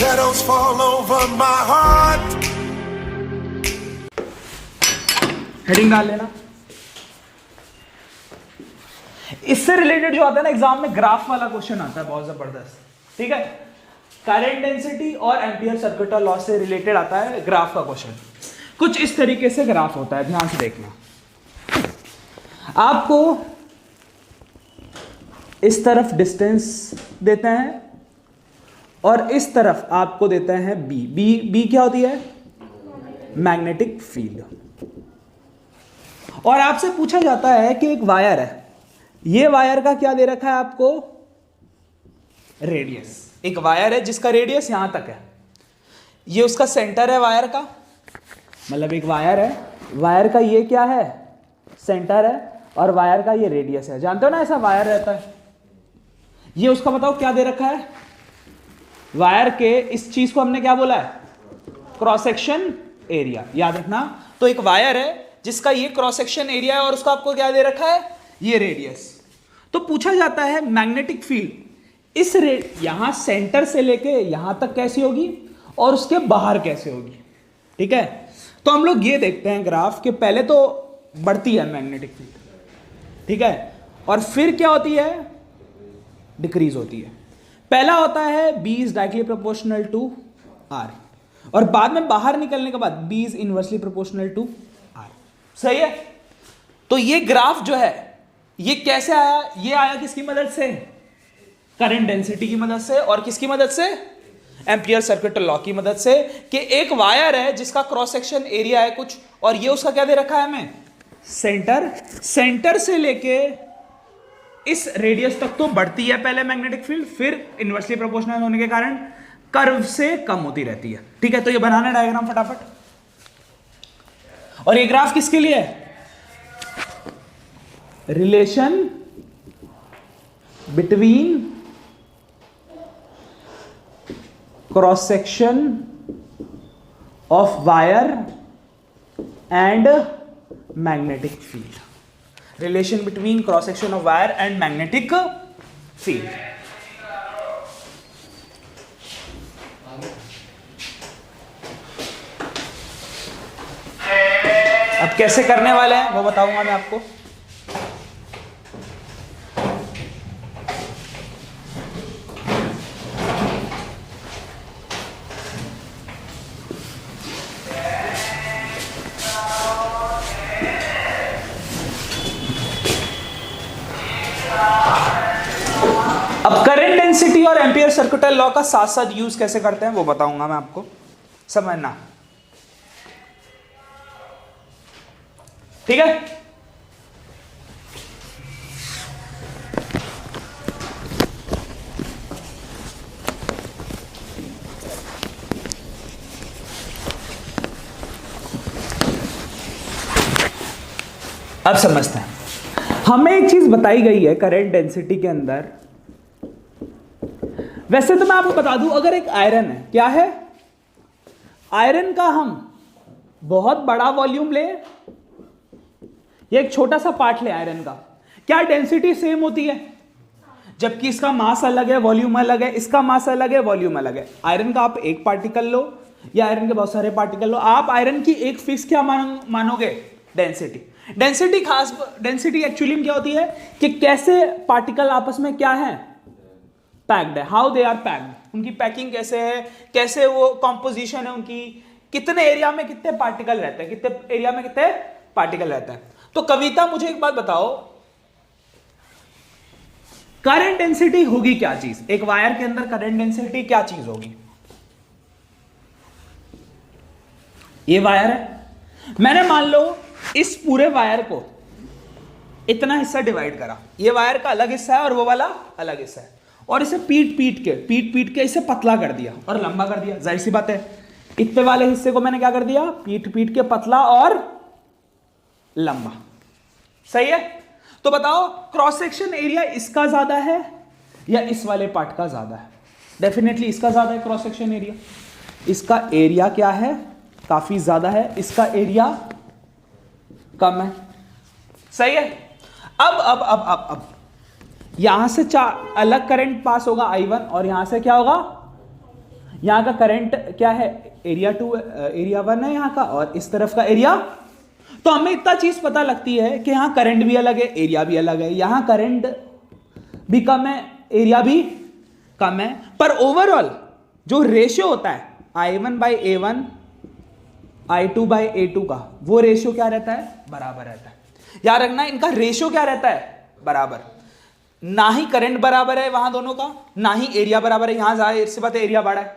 Shadows fall over my heart. Heading डाल लेना। इससे रिलेटेड जो आता है ना एग्जाम में, ग्राफ वाला क्वेश्चन आता है बहुत जबरदस्त, ठीक है। करंट डेंसिटी और एम्पियर सर्किट लॉ से रिलेटेड आता है ग्राफ का क्वेश्चन। कुछ इस तरीके से ग्राफ होता है, ध्यान से देखना। आपको इस तरफ डिस्टेंस देते हैं और इस तरफ आपको देते हैं बी क्या होती है? Magnetic field. और आपसे पूछा जाता है कि एक वायर है, ये वायर का क्या दे रखा है आपको? रेडियस। एक वायर है जिसका रेडियस यहां तक है, ये उसका सेंटर है वायर का, मतलब एक वायर है, वायर का ये क्या है? सेंटर है, और वायर का ये रेडियस है। जानते हो ना ऐसा वायर रहता है, ये उसका बताओ क्या दे रखा है? वायर के इस चीज को हमने क्या बोला है? क्रॉस सेक्शन एरिया, याद रखना। तो एक वायर है जिसका ये क्रॉस सेक्शन एरिया है और उसका आपको क्या दे रखा है? ये रेडियस। तो पूछा जाता है मैग्नेटिक फील्ड इस यहां सेंटर से लेके यहां तक कैसी होगी और उसके बाहर कैसे होगी, ठीक है। तो हम लोग ये देखते हैं ग्राफ के, पहले तो बढ़ती है मैग्नेटिक फील्ड, ठीक है, और फिर क्या होती है? डिक्रीज होती है। पहला होता है B is directly proportional to R, और बाद में बाहर निकलने के बाद B is inversely proportional to R। सही है। तो ये ग्राफ जो है ये कैसे आया? ये आया किसकी मदद से? करंट डेंसिटी की मदद से, और किसकी मदद से? एम्पियर सर्किट लॉ की मदद से, कि एक वायर है जिसका क्रॉस सेक्शन एरिया है कुछ, और ये उसका क्या दे रखा है हमें? सेंटर। सेंटर से लेके इस रेडियस तक तो बढ़ती है पहले मैग्नेटिक फील्ड, फिर इनवर्सली प्रोपोर्शनल होने के कारण कर्व से कम होती रहती है, ठीक है। तो ये बनाना डायग्राम फटाफट। और ये ग्राफ किसके लिए है? Relation between cross section of wire and magnetic field. Relation between cross section of wire and magnetic field. अब कैसे करने वाले हैं वो बताऊंगा मैं आपको। अब करंट डेंसिटी और एम्पियर सर्किट लॉ का साथ साथ यूज कैसे करते हैं वो बताऊंगा मैं आपको, समझना, ठीक है। अब समझते हैं। हमें एक चीज बताई गई है करंट डेंसिटी के अंदर, वैसे तो मैं आपको बता दूं, अगर एक आयरन है, क्या है? आयरन का हम बहुत बड़ा वॉल्यूम ले, ये एक छोटा सा पार्ट ले आयरन का, क्या डेंसिटी सेम होती है? जबकि इसका मास अलग है, वॉल्यूम अलग है, इसका मास अलग है, वॉल्यूम अलग है। आयरन का आप एक पार्टिकल लो या आयरन के बहुत सारे पार्टिकल लो, आप आयरन की एक फिक्स क्या मानोगे? डेंसिटी। डेंसिटी खास डेंसिटी एक्चुअली में क्या होती है कि कैसे पार्टिकल आपस में क्या है? पैक्ड है, हाउ दे आर पैक्ड, उनकी पैकिंग कैसे है, कैसे वो कॉम्पोजिशन है उनकी, कितने एरिया में कितने पार्टिकल रहते हैं, कितने एरिया में कितने पार्टिकल रहते हैं। तो कविता मुझे एक बात बताओ, करंट डेंसिटी होगी क्या चीज? एक वायर के अंदर करंट डेंसिटी क्या चीज होगी? ये वायर है, मैंने मान लो इस पूरे वायर को इतना हिस्सा डिवाइड करा, ये वायर का अलग हिस्सा है और वो वाला अलग हिस्सा है, और इसे पीट के इसे पतला कर दिया और लंबा कर दिया। जाहिर सी बात है, इतने वाले हिस्से को मैंने क्या कर दिया? पीट के पतला और लंबा। सही है। तो बताओ क्रॉस सेक्शन एरिया इसका ज्यादा है या इस वाले पार्ट का ज्यादा है? डेफिनेटली इसका ज्यादा है क्रॉस सेक्शन एरिया। इसका एरिया क्या है? काफी ज्यादा है, इसका एरिया कम है। सही है। अब यहां से अलग करंट पास होगा I1, और यहां से क्या होगा? यहाँ का करंट क्या है, एरिया 2 एरिया 1 है यहाँ का, और इस तरफ का एरिया। तो हमें इतना चीज पता लगती है कि यहाँ करंट भी अलग है, एरिया भी अलग है, यहाँ करंट भी कम है, एरिया भी कम है, पर ओवरऑल जो रेशियो होता है I1/A1 I2/A2 का, वो रेशियो क्या रहता है, बराबर रहता है। याद रखना इनका रेशियो क्या रहता है, बराबर। ना ही करंट बराबर है वहां दोनों का, ना ही एरिया बराबर है, यहां जाहिर सी बात है एरिया बड़ा है,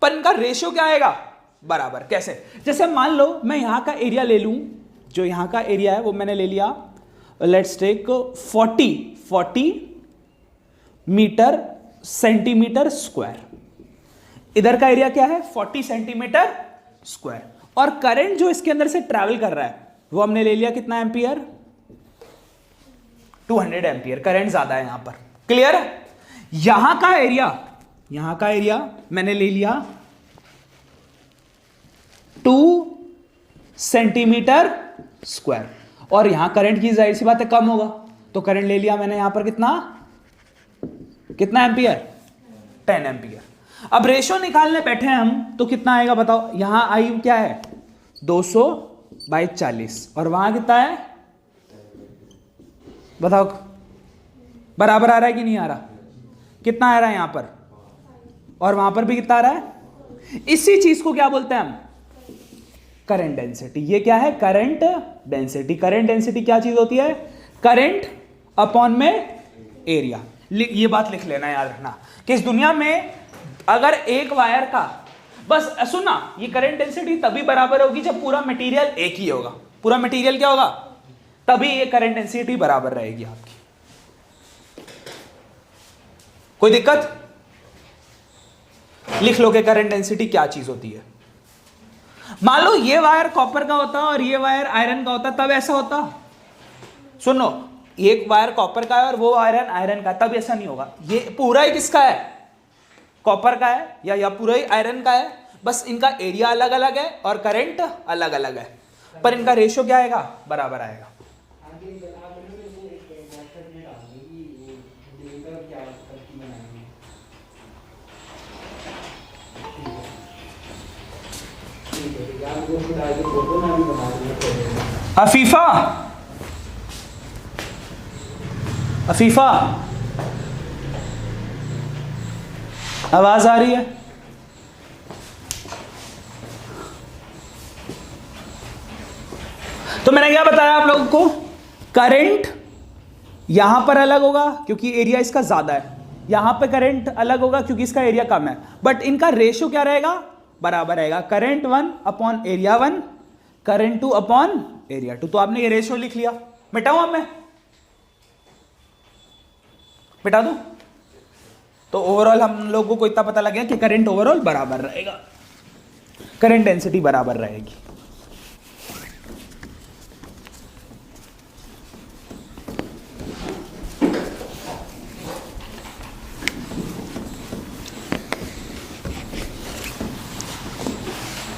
पर इनका रेशियो क्या आएगा, बराबर। कैसे, जैसे मान लो मैं यहां का एरिया ले लूं, जो यहां का एरिया है वो मैंने ले लिया, let's take 40 metre centimetre square. इधर का एरिया क्या है, 40 सेंटीमीटर स्क्वायर, और करंट जो इसके अंदर से ट्रैवल कर रहा है वो हमने ले लिया कितना एम्पियर, 200 एम्पियर। करंट ज्यादा है यहां पर, क्लियर है। यहां का एरिया मैंने ले लिया 2 सेंटीमीटर स्क्वायर, और यहां करंट की जाहिर सी बात है कम होगा, तो करंट ले लिया मैंने यहां पर कितना एम्पियर, 10 एम्पियर। अब रेशियो निकालने बैठे हैं हम, तो कितना आएगा बताओ, यहां आई क्या है 200/40, और वहां कितना है बताओ, बराबर आ रहा है कि नहीं आ रहा, कितना आ रहा है यहां पर, और वहां पर भी कितना आ रहा है। इसी चीज को क्या बोलते हैं हम, करंट डेंसिटी। ये क्या है, करंट डेंसिटी। करंट डेंसिटी क्या चीज होती है, करंट अपॉन में एरिया। ये बात लिख लेना, याद रखना कि इस दुनिया में अगर एक वायर का, बस सुनना, ये करंट डेंसिटी तभी बराबर होगी जब पूरा मटेरियल एक ही होगा। पूरा मटेरियल क्या होगा, तभी ये करंट डेंसिटी बराबर रहेगी आपकी। कोई दिक्कत, लिख लो कि करंट डेंसिटी क्या चीज होती है। मान लो ये वायर कॉपर का होता और ये वायर आयरन का होता, तब ऐसा होता। सुनो, एक वायर कॉपर का है और वो आयरन आयरन का, तब ऐसा नहीं होगा। ये पूरा ही किसका है, कॉपर का है, या पूरा ही आयरन का है, बस इनका एरिया अलग अलग है और करंट अलग अलग है, पर इनका रेशियो क्या आएगा, बराबर आएगा। अफीफा आवाज आ रही है, तो मैंने क्या बताया आप लोगों को, करंट यहां पर अलग होगा क्योंकि एरिया इसका ज्यादा है, यहां पे करंट अलग होगा क्योंकि इसका एरिया कम है, बट इनका रेशियो क्या रहेगा, बराबर रहेगा। Current 1 upon area 1, current 2 upon area 2। तो आपने ये रेशियो लिख लिया, मिटाऊं अब मैं, मिटा दूं, तो ओवरऑल हम लोगों को इतना पता लग गया कि करंट ओवरऑल बराबर रहेगा, करंट डेंसिटी बराबर रहेगी।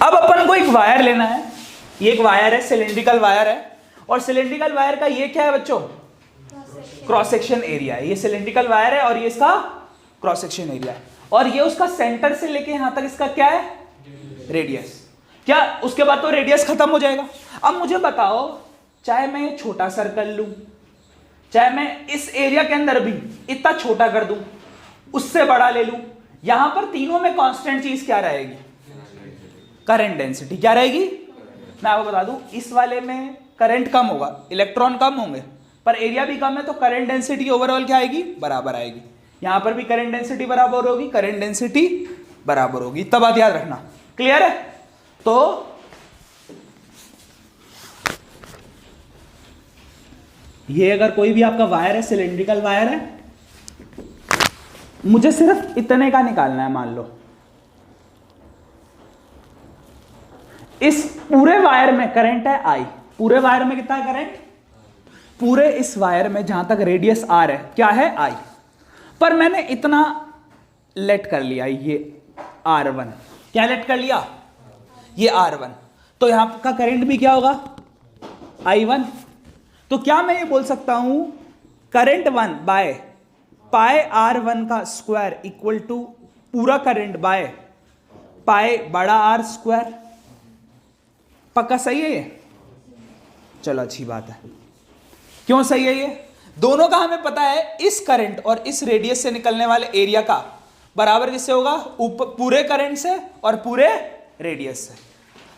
अब अपन को एक वायर लेना है, ये एक वायर है, सिलेंड्रिकल वायर है, और सिलेंड्रिकल वायर का ये क्या है बच्चों, क्रॉस सेक्शन एरिया है। ये सिलेंड्रिकल वायर है और ये इसका क्रॉस सेक्शन एरिया है, और ये उसका सेंटर से लेके यहां तक इसका क्या है, रेडियस। क्या उसके बाद तो रेडियस खत्म हो जाएगा। अब मुझे बताओ, चाहे मैं ये छोटा सर्कल लूं, चाहे मैं इस एरिया के अंदर भी इतना छोटा कर दूं, उससे बड़ा ले लूं, यहां पर तीनों में कांस्टेंट चीज क्या रहेगी, करंट डेंसिटी। क्या रहेगी, मैं आपको बता दूं, इस वाले में करंट कम होगा, इलेक्ट्रॉन कम होंगे, पर एरिया भी कम है, तो करंट डेंसिटी ओवरऑल क्या आएगी, बराबर आएगी। यहां पर भी करंट डेंसिटी बराबर होगी, करंट डेंसिटी बराबर होगी। तब बात याद रखना, क्लियर है। तो ये अगर कोई भी आपका वायर है, सिलेंड्रिकल वायर है, मुझे सिर्फ इतने का निकालना है। मान लो इस पूरे वायर में करंट है I, पूरे वायर में कितना है करंट, पूरे इस वायर में जहां तक रेडियस R है क्या है I, पर मैंने इतना लेट कर लिया, ये R1, क्या लेट कर लिया, ये R1, तो यहां का करंट भी क्या होगा, I1। तो क्या मैं ये बोल सकता हूं, करंट 1 बाय पाई R1 का स्क्वायर इक्वल टू पूरा करंट बाय पाई बड़ा आर स्क्वायर। पक्का सही है ये? चलो अच्छी बात है। क्यों सही है ये? दोनों का हमें पता है इस करंट और इस रेडियस से निकलने वाले एरिया का बराबर किससे होगा? ऊपर पूरे करंट से और पूरे रेडियस से।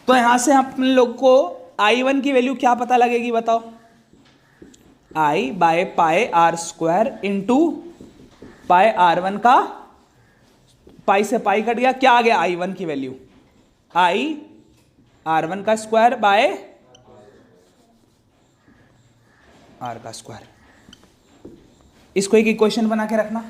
तो यहां से हम लोग को I1 की वैल्यू क्या पता लगेगी बताओ? I by pi r square into pi R1 का, पाई से पाई कट गया, क्या आ गया I1 की वैल्यू? I R1 का स्क्वायर बाय R का स्क्वायर। इसको एक इक्वेशन बना के रखना।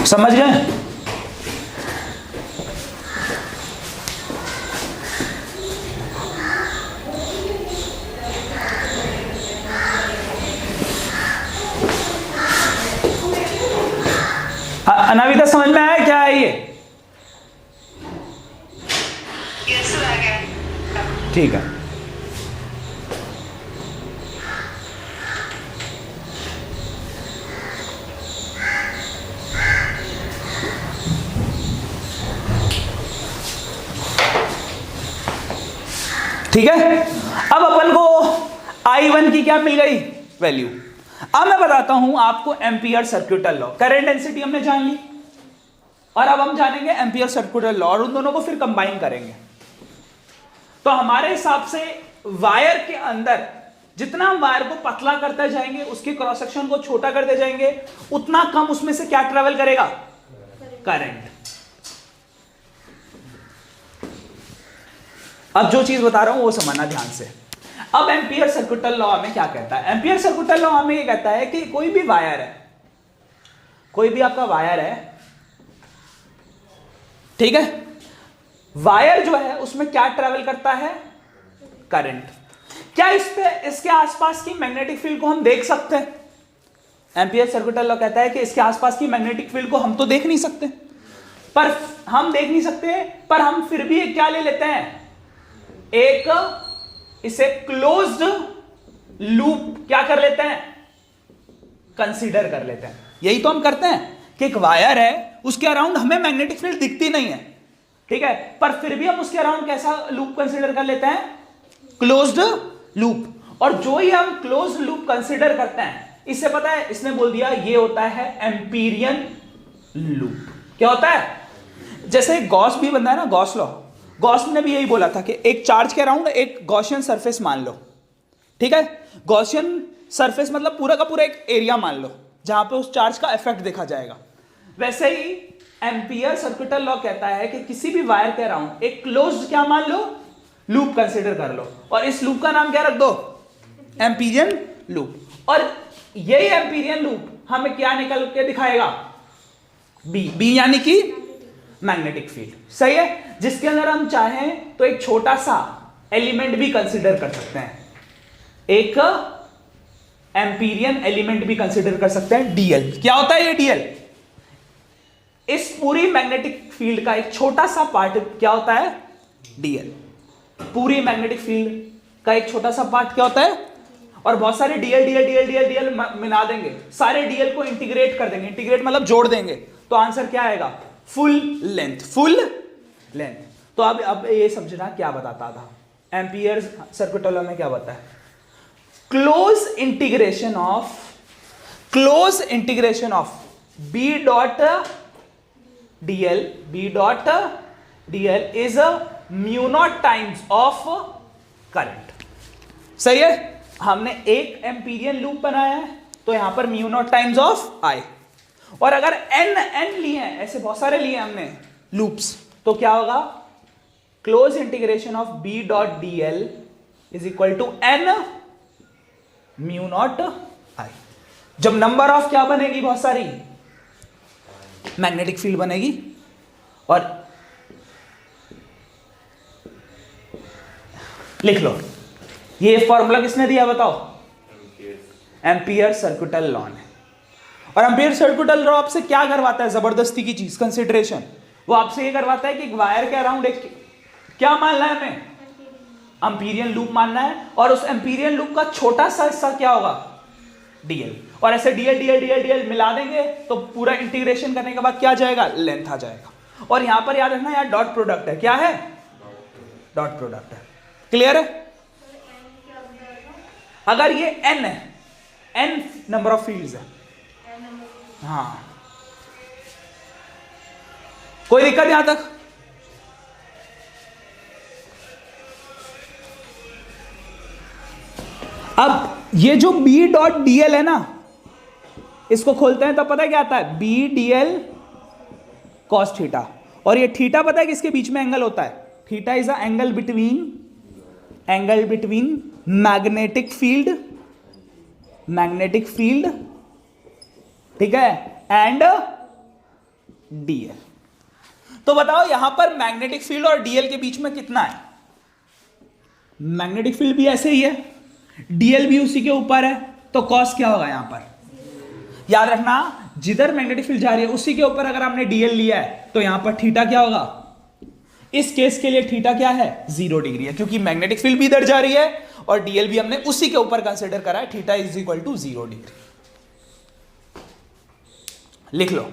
समझ गए? अनाविता समझ में आया क्या है ये? ठीक है। ठीक है, अब अपन को I1 की क्या मिल गई? वैल्यू। अब मैं बताता हूं आपको ampere circuital law. Current density हमने जान ली और अब हम जानेंगे एम्पियर सर्किटल लॉ और उन दोनों को फिर कंबाइन करेंगे। तो हमारे हिसाब से वायर के अंदर जितना हम वायर को पतला करते जाएंगे, उसके क्रॉस सेक्शन को छोटा करते जाएंगे, उतना कम उसमें से क्या ट्रेवल करेगा? करंट। अब जो चीज बता रहा हूं वो समझना ध्यान से। अब एम्पियर सर्किटल लॉ हमें क्या कहता है? एम्पियर सर्किटल लॉ हमें ये कहता है कि कोई भी वायर है, कोई भी आपका वायर है, ठीक है, वायर जो है उसमें क्या ट्रेवल करता है? करंट। क्या इस पे इसके आसपास की मैग्नेटिक फील्ड को हम देख सकते हैं? एम्पियर सर्किटल लॉ कहता है कि इसके आसपास की मैग्नेटिक फील्ड को हम तो देख नहीं सकते, पर हम देख नहीं सकते, पर हम फिर भी एक क्या ले लेते हैं? एक इसे क्लोज्ड लूप क्या कर लेते हैं? कंसीडर कर लेते हैं। यही तो हम करते हैं कि एक वायर है, उसके अराउंड हमें मैग्नेटिक फील्ड दिखती नहीं है, ठीक है, पर फिर भी हम उसके अराउंड कैसा लूप कंसीडर कर लेते हैं? Closed loop. और जो ही हम क्लोज्ड लूप कंसीडर करते हैं, इससे पता है, इसने बोल दिया ये होता है एम्पीरियन लूप। क्या होता है? जैसे गॉस भी बनता है ना, गॉस लॉ, गॉस ने भी यही बोला था कि एक चार्ज के अराउंड एक गॉसियन सरफेस मान लो, ठीक है, गॉसियन सरफेस मतलब पूरा का पूरा एक एरिया मान लो जहां पे उस चार्ज का इफेक्ट देखा जाएगा। वैसे ही एम्पियर सर्किटल लॉ कहता है कि किसी भी वायर के अराउंड एक क्लोज्ड क्या मान लो? लूप कंसीडर कर लो, और इस लूप का नाम क्या रख दो? Amperian loop. और यही एम्पीरियन लूप हमें क्या निकल के दिखाएगा? बी यानी कि मैग्नेटिक फील्ड। सही है, जिसके अंदर हम चाहें तो एक छोटा सा एलिमेंट भी कंसीडर कर सकते हैं, एक एम्पीरियन एलिमेंट भी कंसीडर कर सकते हैं, डीएल। क्या होता है ये डीएल? इस पूरी मैग्नेटिक फील्ड का एक छोटा सा पार्ट क्या होता है? डीएल। पूरी मैग्नेटिक फील्ड का एक छोटा सा पार्ट क्या होता है? और बहुत सारे DL DL DL DL DL मिला देंगे, सारे डीएल को इंटीग्रेट कर देंगे, इंटीग्रेट मतलब जोड़ देंगे, तो आंसर क्या आएगा? Full length. Full length. तो अब ये समझना क्या बताता था एम्पियर सर्किटल लॉ में? क्या बताया? Close integration of B dot DL is mu naught times of current. सही है, हमने एक एम्पीरियन लूप बनाया है, तो यहां पर म्यू नॉट टाइम्स ऑफ आई। और अगर n लिए हैं, ऐसे बहुत सारे लिए हमने लूप्स, तो क्या होगा? Close integration of B dot D L is equal to n mu not I. जब नंबर ऑफ क्या बनेगी, बहुत सारी मैग्नेटिक फील्ड बनेगी, और लिख लो ये फॉर्मूला किसने दिया बताओ, एम्पियर सर्कुटल लॉ ने। और एम्पियर सर्कुटल लॉ आपसे क्या करवाता है, जबरदस्ती की चीज, कंसिडरेशन। वो आपसे ये करवाता है कि एक वायर के अराउंड एक क्या मानना है हमें, एम्पीरियन लूप मानना है, और उस एम्पीरियन लूप का छोटा सा हिस्सा क्या होगा, डीएल। और ऐसे डीएल डीएल डीएल डीएल मिला देंगे तो पूरा इंटीग्रेशन करने के बाद क्या आ जाएगा, लेंथ आ जाएगा। और यहां पर याद रखना यार डॉट प्रोडक्ट है, क्या है, डॉट प्रोडक्ट है। क्लियर है? अगर ये n है, n नंबर ऑफ फील्ड्स है, हाँ, कोई दिक्कत यहां तक? अब ये जो b डॉट dl है ना, इसको खोलते हैं तो पता है क्या आता है, b dl cos थीटा। और ये थीटा पता है किसके बीच में एंगल होता है, theta is a angle between magnetic field, ठीक है, एंड डीएल। तो बताओ यहां पर मैग्नेटिक फील्ड और डीएल के बीच में कितना है, मैग्नेटिक फील्ड भी ऐसे ही है, डीएल भी उसी के ऊपर है, तो कॉस क्या होगा यहां पर, याद रखना जिधर मैग्नेटिक फील्ड जा रही है उसी के ऊपर अगर आपने डीएल लिया है तो यहां पर थीटा क्या होगा, इस केस के लिए थीटा क्या है, 0 डिग्री है, क्योंकि मैग्नेटिक फील्ड भी इधर जा रही है और डीएल भी हमने उसी के ऊपर कंसीडर करा है, theta is equal to 0 degree. लिख लो,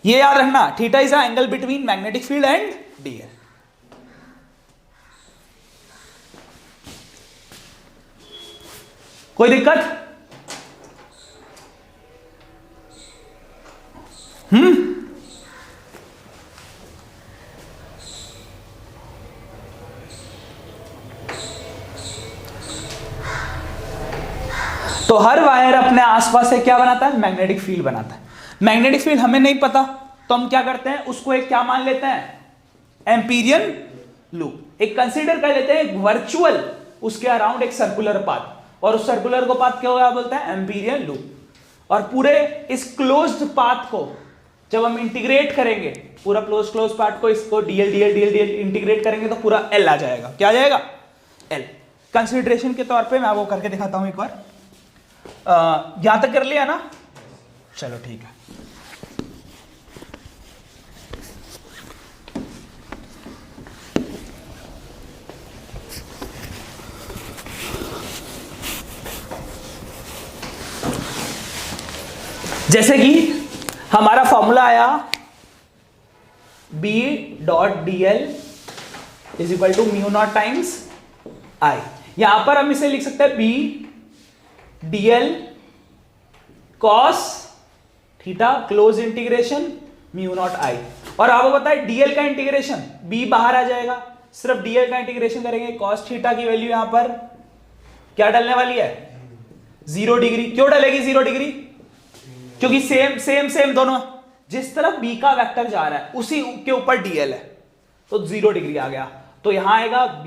ये याद रखना, theta is a angle between magnetic field and DL. कोई दिक्कत? तो हर वायर अपने आसपास से क्या बनाता है, मैग्नेटिक फील्ड बनाता है। मैग्नेटिक फील्ड हमें नहीं पता तो हम क्या करते हैं, उसको एक क्या मान लेते हैं, एम्पीरियन लूप। एक कंसीडर कर लेते हैं एक वर्चुअल, उसके अराउंड एक सर्कुलर पाथ, और उस सर्कुलर को पाथ क्या होगा बोलते हैं, एम्पीरियन लूप। और पूरे इस क्लोज्ड पाथ को जब हम इंटीग्रेट करेंगे, पूरा क्लोज पार्ट को, इसको DL DL DL DL integrate करेंगे तो पूरा एल आ जाएगा। क्या आ जाएगा, एल। कंसिडरेशन के तौर पे मैं वो करके दिखाता हूं एक बार। यहां तक कर लिया ना, चलो ठीक है। जैसे कि हमारा फॉर्मूला आया B dot dl is equal to mu naught times I। यहां पर हम इसे लिख सकते हैं B dl cos theta close integration mu naught I। और आपको पता है dl का इंटीग्रेशन, B बाहर आ जाएगा, सिर्फ dl का इंटीग्रेशन करेंगे, cos थीटा की वैल्यू यहां पर क्या डलने वाली है, 0 डिग्री। क्यों डलेगी 0 डिग्री, क्योंकि सेम दोनों, जिस तरफ B का वेक्टर जा रहा है उसी के ऊपर dl है, तो 0 डिग्री आ गया। तो यहां आएगा B,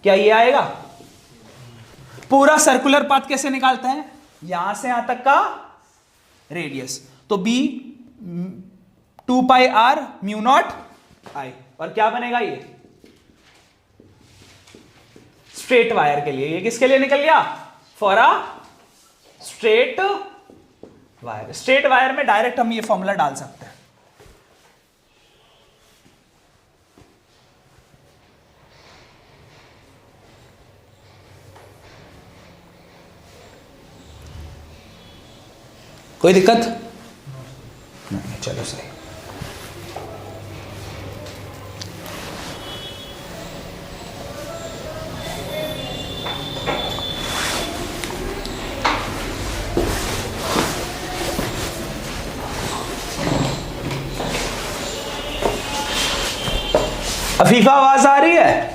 क्या ये आएगा, पूरा सर्कुलर पाथ कैसे निकालते हैं, यहां से यहां तक का रेडियस, तो B 2 pi r mu naught I। और क्या बनेगा, ये स्ट्रेट वायर के लिए, ये किसके लिए निकल गया, for a straight wire. Straight wire में डायरेक्ट हम ये फॉर्मूला डाल सकते हैं। कोई दिक्कत नहीं, चलो सही। अफीफा आवाज आ रही है,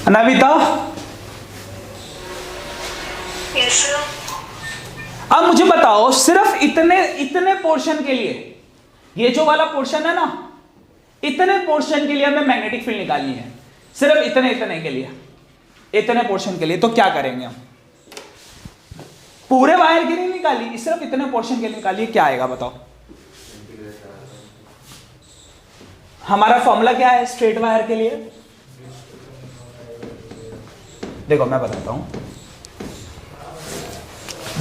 अनाविता? Yes, sir. अब मुझे बताओ सिर्फ इतने पोर्शन के लिए, ये जो वाला पोर्शन है ना, इतने पोर्शन के लिए हमें मैग्नेटिक फील्ड निकालनी है, सिर्फ इतने के लिए, इतने पोर्शन के लिए। तो क्या करेंगे हम? पूरे वायर के लिए निकाली, सिर्फ इतने पोर्शन के लिए निकालिए, क्या आएगा बताओ? हमारा फॉर्मूला क्या है स्ट्रेट वायर के लिए? देखो मैं बताता हूं,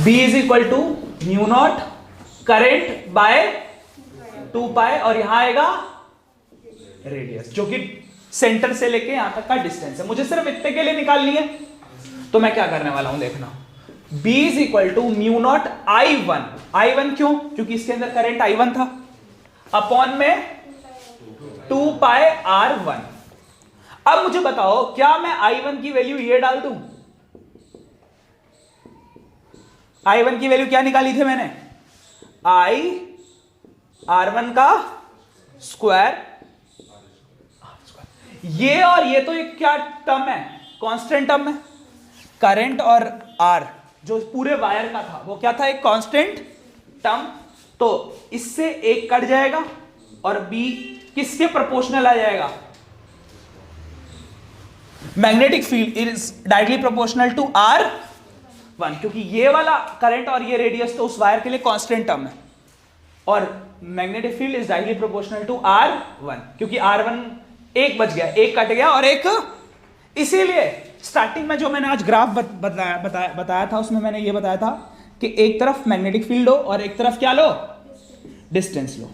B is equal to mu naught current by 2 pi, और यहां आएगा रेडियस जो कि सेंटर से लेके यहां तक का डिस्टेंस है। मुझे सिर्फ इतने के लिए निकालनी है, तो मैं क्या करने वाला हूं देखना, B is equal to mu naught I1 क्यों? क्योंकि इसके अंदर करंट I1 था, अपॉन में 2 पाई R1। अब मुझे बताओ क्या मैं I1 की वैल्यू ये डाल दूं? I1 की वैल्यू क्या निकाली थी मैंने? I R1 का स्क्वायर, ये और ये तो एक क्या टर्म है? कांस्टेंट टर्म है। करंट और R जो पूरे वायर का था वो क्या था? एक कांस्टेंट टर्म। तो इससे एक कट जाएगा और B किसके प्रोपोर्शनल आ जाएगा? Magnetic field is directly proportional to R1, क्योंकि ये वाला करंट और ये रेडियस तो उस वायर के लिए कांस्टेंट टर्म है, और magnetic field is directly proportional to R1, क्योंकि R1 एक बच गया, एक कट गया और एक, इसीलिए स्टार्टिंग में जो मैंने आज ग्राफ बताया था उसमें मैंने ये बताया था कि एक तरफ मैग्नेटिक फील्ड हो और एक तरफ क्या लो? डिस्टेंस लो।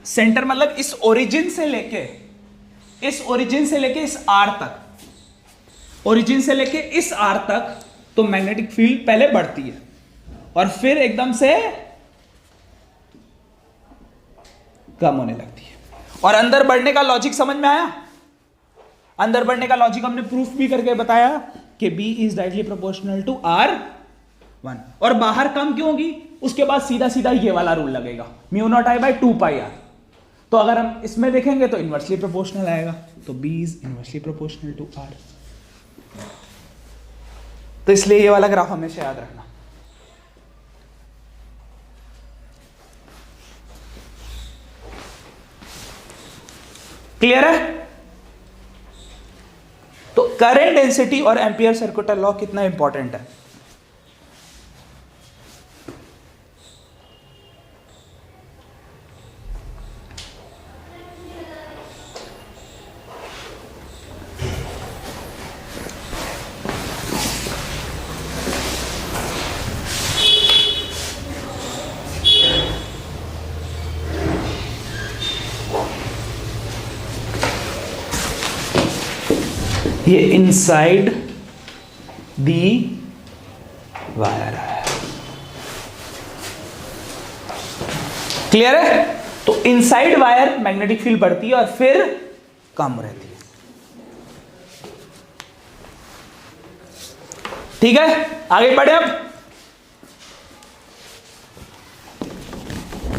सेंटर मतलब इस ओरिजिन से लेके इस आर तक, ओरिजिन से लेके इस आर तक, तो मैग्नेटिक फील्ड पहले बढ़ती है और फिर एकदम से कम होने लगती है। और अंदर बढ़ने का लॉजिक समझ में आया? अंदर बढ़ने का लॉजिक हमने प्रूफ भी करके बताया कि B is directly proportional to R1। और बाहर कम क्यों होगी? उसके बाद सीधा ये वाला रूल लगेगा, mu naught I by 2 pi R। तो अगर हम इसमें देखेंगे तो इनवर्सली प्रोपोर्शनल आएगा, तो B is inversely proportional to R। तो इसलिए ये वाला ग्राफ हमेशा याद रखना। क्लियर है? तो करंट डेंसिटी और एम्पियर सर्कुलर लॉ कितना इंपॉर्टेंट है। ये इनसाइड दी वायर है। क्लियर है? तो इनसाइड वायर मैग्नेटिक फील्ड बढ़ती है और फिर कम रहती है। ठीक है, आगे बढ़े अब।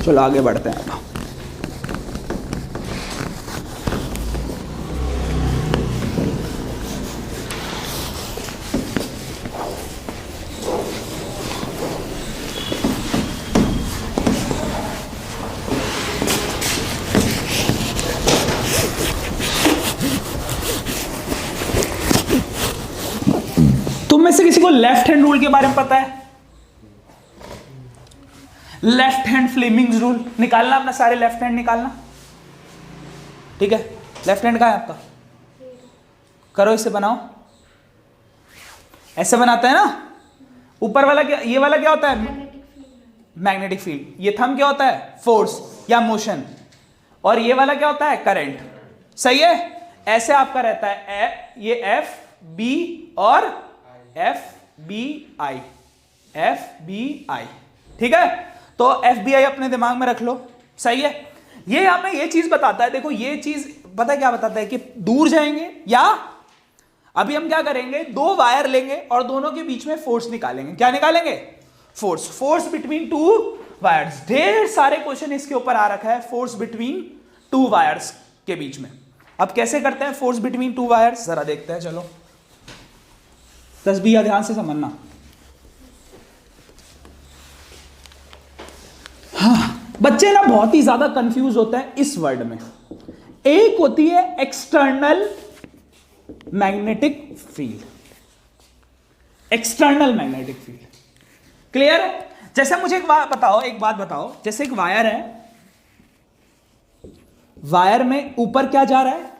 चलो आगे बढ़ते हैं अब। तुम में से किसी को लेफ्ट हैंड रूल के बारे में पता है? लेफ्ट हैंड फ्लेमिंग्स रूल निकालना, अपना सारे लेफ्ट हैंड निकालना। ठीक है, लेफ्ट हैंड कहाँ है आपका? करो, इसे बनाओ। ऐसे बनाते हैं ना। ऊपर वाला क्या, ये वाला क्या होता है? Magnetic field. ये थंब क्या होता है? फोर्स या मोशन। और ये वाला क्या होता है? करंट। सही है? ऐसे आपका रहता है ये एफ बी और F B I, F B I. ठीक है, तो एफ बी आई अपने दिमाग में रख लो। सही है? ये हमें ये चीज बताता है, देखो ये चीज पता है क्या बताता है कि दूर जाएंगे, या अभी हम क्या करेंगे, दो वायर लेंगे और दोनों के बीच में फोर्स निकालेंगे। क्या निकालेंगे? Force between two wires. ढेर सारे क्वेश्चन इसके ऊपर आ रखा है, फोर्स बिटवीन टू वायर्स के बीच में। अब कैसे करते हैं फोर्स बिटवीन टू वायर्स, जरा देखते हैं। चलो, तस्बीह ध्यान से समझना। हाँ, बच्चे ना बहुत ही ज्यादा कंफ्यूज होते हैं इस वर्ड में। एक होती है external magnetic field, external magnetic field, clear है? जैसे मुझे एक बात बताओ, जैसे एक वायर है, वायर में ऊपर क्या जा रहा है?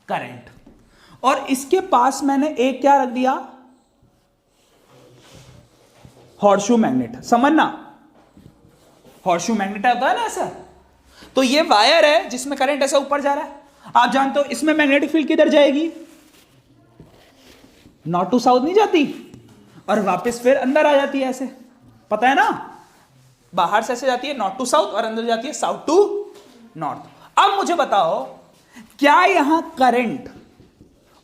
करंट, और इसके पास मैंने एक क्या रख दिया? Horseshoe magnet. समझना, हॉर्सशू मैग्नेट होता है ना ऐसा। तो ये वायर है जिसमें करंट ऐसा ऊपर जा रहा है। आप जानते हो इसमें मैग्नेटिक फील्ड किधर जाएगी? नॉर्थ टू साउथ नहीं जाती, और वापस फिर अंदर आ जाती है ऐसे, पता है ना? बाहर से ऐसे जाती है नॉर्थ टू साउथ, और अंदर जाती है साउथ टू नॉर्थ। अब मुझे बताओ, क्या यहां करंट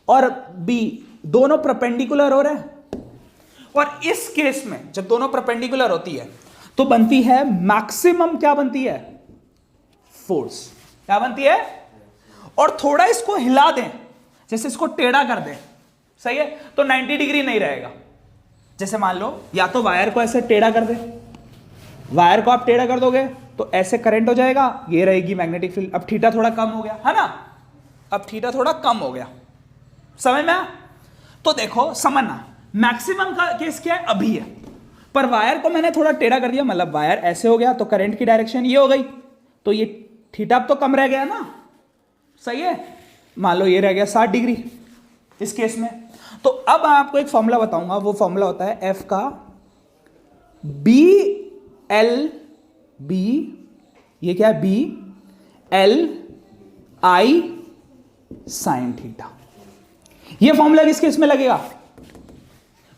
और बी दोनों परपेंडिकुलर हो रहे हैं? और इस केस में जब दोनों परपेंडिकुलर होती है तो बनती है मैक्सिमम, क्या बनती है? फोर्स। क्या बनती है? और थोड़ा इसको हिला दें, जैसे इसको टेढ़ा कर दें, सही है, तो 90 डिग्री नहीं रहेगा। जैसे मान लो, या तो वायर को ऐसे टेढ़ा कर दे, वायर को आप टेढ़ा कर दोगे तो ऐसे करंट हो जाएगा, ये रहेगी मैग्नेटिक फील्ड। अब थीटा थोड़ा कम हो गया है ना, अब थीटा थोड़ा कम हो गया, समझ में? तो देखो, समझना, मैक्सिमम का केस क्या है? अभी है, पर वायर को मैंने थोड़ा टेढ़ा कर दिया, मतलब वायर ऐसे हो गया तो करंट की डायरेक्शन ये हो गई, तो ये थीटा अब तो कम रह गया ना, सही है? मान लो ये रह गया 60 डिग्री इस केस में। तो अब आपको एक फॉर्मूला बताऊंगा, वो फॉर्मूला होता है एफ का बी एल बी, ये क्या है? B L I sine theta. ये फॉर्मूला किस केस में लगेगा?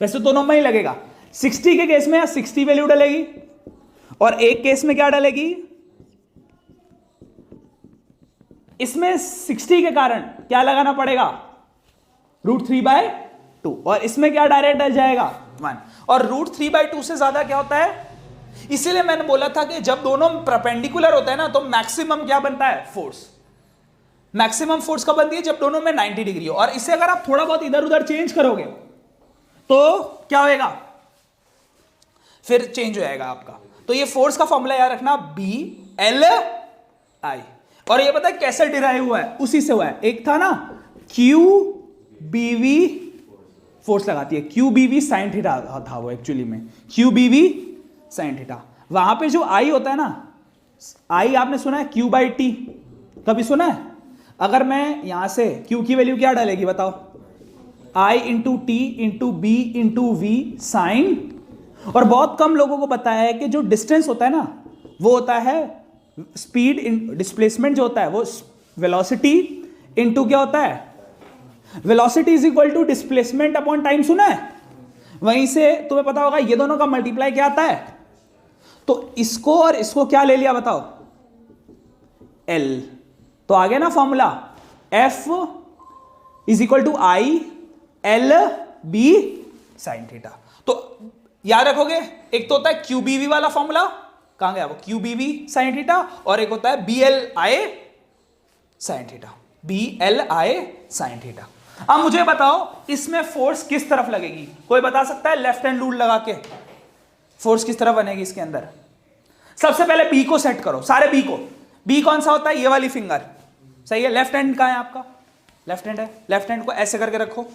वैसे दोनों में ही लगेगा। 60 के केस में 60 वैल्यू डालेगी, और एक केस में क्या डालेगी? इसमें 60 के कारण क्या लगाना पड़ेगा? √3/2, और इसमें क्या डायरेक्ट डल जाएगा? 1। और √3/2 से ज्यादा क्या होता है? इसीलिए मैंने बोला था कि जब दोनों परपेंडिकुलर होता है ना, तो मैक्सिमम क्या बनता है? फोर्स। मैक्सिमम फोर्स कब बनती है? जब दोनों में 90 डिग्री हो। और इसे अगर आप थोड़ा बहुत इधर उधर चेंज करोगे तो क्या होएगा? फिर चेंज हो जाएगा आपका। तो ये फोर्स का फॉर्मूला याद रखना, BLI। और ये पता है कैसे डिराइव हुआ है? उसी से हुआ है, एक था ना QBV, फोर्स लगाती है QBV साइन थीटा था वो, एक्चुअली में QBV साइन थीटा। वहां पे जो I होता है ना, I आपने सुना है Q/T, कभी सुना है? अगर मैं यहां से Q की वैल्यू क्या डालेगी बताओ? I × T × B × V sign. और बहुत कम लोगों को पता है कि जो डिस्टेंस होता है ना, वो होता है स्पीड इन डिस्प्लेसमेंट, जो होता है वो वेलोसिटी इनटू क्या होता है? Velocity is equal to displacement upon time. सुना है? वहीं से तुम्हें पता होगा ये दोनों का मल्टीप्लाई क्या आता है? तो इसको और इसको क्या ले लिया बताओ? L। तो आ गया ना formula, F is equal to I L B sine theta. तो याद रखोगे, एक तो होता है QBV वाला फॉर्मूला, कहां गया वो? QBV साइन थीटा, और एक होता है BLI sine theta, BLI sine theta. अब मुझे बताओ, इसमें फोर्स किस तरफ लगेगी? कोई बता सकता है? लेफ्ट हैंड रूल लगा के फोर्स किस तरफ बनेगी इसके अंदर? सबसे पहले B को सेट करो, सारे B को। B कौन सा होता है? ये वाली फिंगर, सही है? लेफ्ट हैंड कहां है आपका? लेफ्ट हैंड है, लेफ्ट हैंड को ऐसे करके रखो,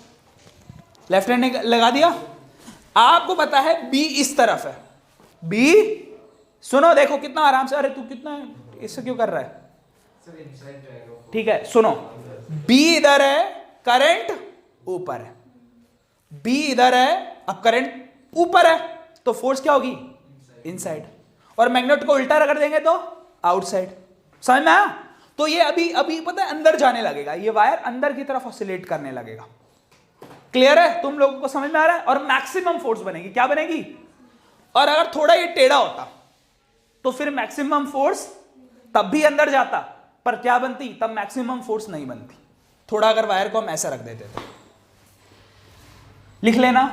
लेफ्ट हैंड ने लगा दिया। आपको पता है B इस तरफ है, B सुनो, देखो कितना आराम से, अरे तू कितना इससे क्यों कर रहा है? ठीक है, सुनो, B इधर है, करंट ऊपर है, B इधर है, अब करंट ऊपर है, तो फोर्स क्या होगी? इनसाइड। और मैग्नेट को उल्टा रगड़ देंगे तो आउटसाइड। समझ में आया? तो ये अभी पता है अंदर जाने लगेगा, ये वायर अंदर की तरफ ऑसिलेट करने लगेगा। क्लियर है? तुम लोगों को समझ में आ रहा है? और मैक्सिमम फोर्स बनेगी, क्या बनेगी? और अगर थोड़ा ये टेढ़ा होता तो फिर मैक्सिमम फोर्स तब भी अंदर जाता, पर क्या बनती? तब मैक्सिमम फोर्स नहीं बनती। थोड़ा अगर वायर को हम ऐसा रख देते थे। लिख लेना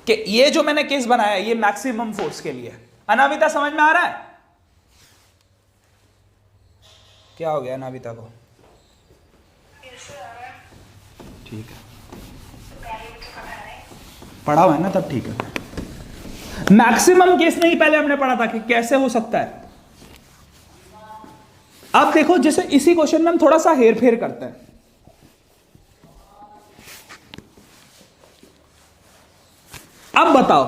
कि ये जो मैंने केस बनाया ये मैक्सिमम फोर्स के लिए। अनामिता समझ में आ रहा है? क्या हो गया अनामिता को? ठीक है, पढ़ा हुआ है ना, तब ठीक है। मैक्सिमम केस में ही पहले हमने पढ़ा था कि कैसे हो सकता है। अब देखो जैसे इसी क्वेश्चन में हम थोड़ा सा हेर फेर करते हैं। अब बताओ,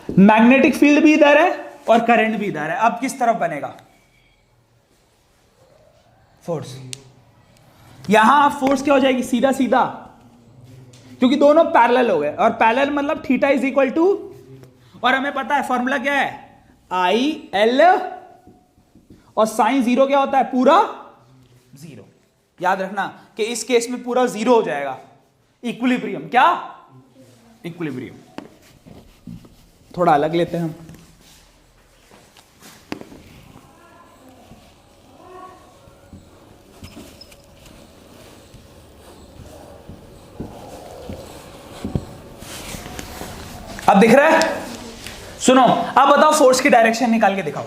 मैग्नेटिक फील्ड भी इधर है और करंट भी इधर है, अब किस तरफ बनेगा फोर्स? यहां फोर्स क्या हो जाएगी? सीधा सीधा, क्योंकि दोनों पैरेलल हो गए, और पैरेलल मतलब थीटा इज इक्वल टू, और हमें पता है फॉर्मूला क्या है, आई एल, और साइन जीरो क्या होता है? पूरा जीरो। याद रखना कि इस केस में पूरा जीरो हो जाएगा। इक्विलिब्रियम, क्या इक्विलिब्रियम। थोड़ा अलग लेते हैं हम। अब दिख रहा है? सुनो, अब बताओ फोर्स की डायरेक्शन निकाल के दिखाओ।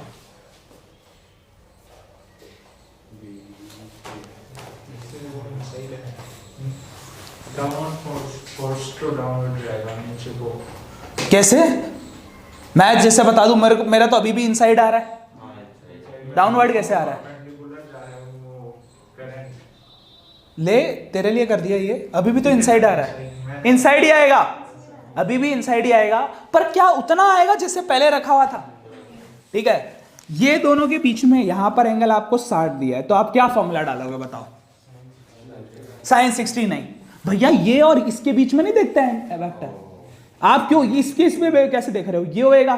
कैसे? मैं जैसे बता दूं, मेरा तो अभी भी इनसाइड आ रहा है, डाउनवर्ड कैसे आ रहा है? ले, तेरे लिए कर दिया ये, अभी भी तो इनसाइड आ रहा है, इनसाइड ही आएगा, अभी भी इनसाइड ही आएगा, पर क्या उतना आएगा जैसे पहले रखा हुआ था? ठीक है, ये दोनों के बीच में यहां पर एंगल आपको 60 दिया है, तो आप क्या फॉर्मूला डालोगे बताओ? साइन 60 नहीं भैया, ये और इसके बीच में नहीं देखते हैं वेक्टर, आप क्यों इसके इसमें कैसे देख रहे हो? ये होएगा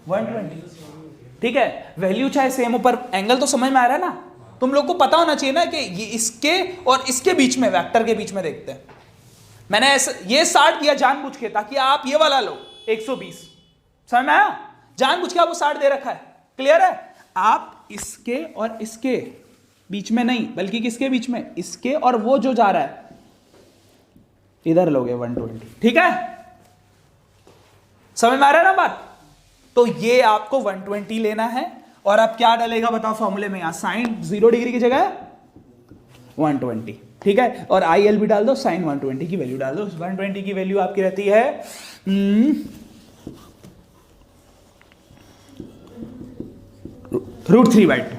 120, ठीक है, वैल्यू चाहे सेम हो, पर एंगल तो समझ में आ रहा है ना? तुम लोग को पता होना चाहिए ना कि ये इसके और इसके बीच में, वेक्टर के बीच में देखते हैं। मैंने ऐसा ये 60 दिया जानबूझ के, ताकि आप ये वाला लो 120, समझ में आया? जानबूझ के आपको 60 दे रखा है, क्लियर है? आप इसके और इसके बीच में नहीं, बल्कि किसके बीच में? इसके और वो जो जा रहा है इधर लोगे 120, ठीक है? समझ में आ रहा है ना बात? तो ये आपको 120 लेना है, और आप क्या डालेगा बताओ फॉर्मूले में? यहां साइन 0 डिग्री की जगह 120, ठीक है, और आई एल भी डाल दो, साइन 120 की वैल्यू डाल दो। 120 की वैल्यू आपकी रहती है √3/2।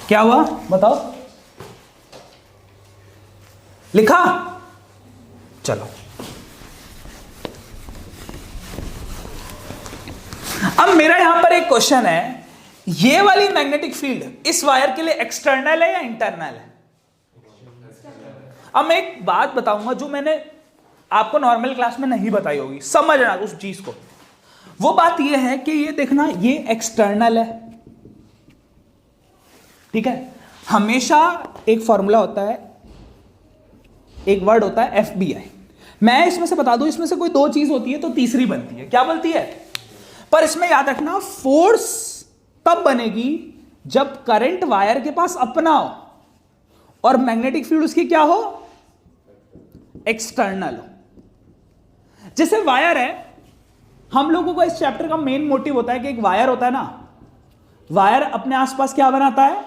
क्या हुआ बताओ? लिखा? चलो, अब मेरा यहां पर एक क्वेश्चन है, ये वाली मैग्नेटिक फील्ड इस वायर के लिए एक्सटर्नल है या इंटरनल है? अब मैं एक बात बताऊंगा जो मैंने आपको नॉर्मल क्लास में नहीं बताई होगी, समझना उस चीज को। वो बात ये है कि ये देखना, ये एक्सटर्नल है, ठीक है? हमेशा एक फॉर्मूला होता है, एक वर्ड होता है FBI। मैं इसमें से बता दूं, इसमें से कोई दो चीज होती है तो तीसरी बनती है, क्या बनती है? पर इसमें याद रखना, फोर्स तब बनेगी जब करंट वायर के पास अपना हो और मैग्नेटिक फील्ड उसकी क्या हो? एक्सटर्नल हो। जैसे वायर है, हम लोगों को इस चैप्टर का मेन मोटिव होता है कि एक वायर होता है ना, वायर अपने आसपास क्या बनाता है?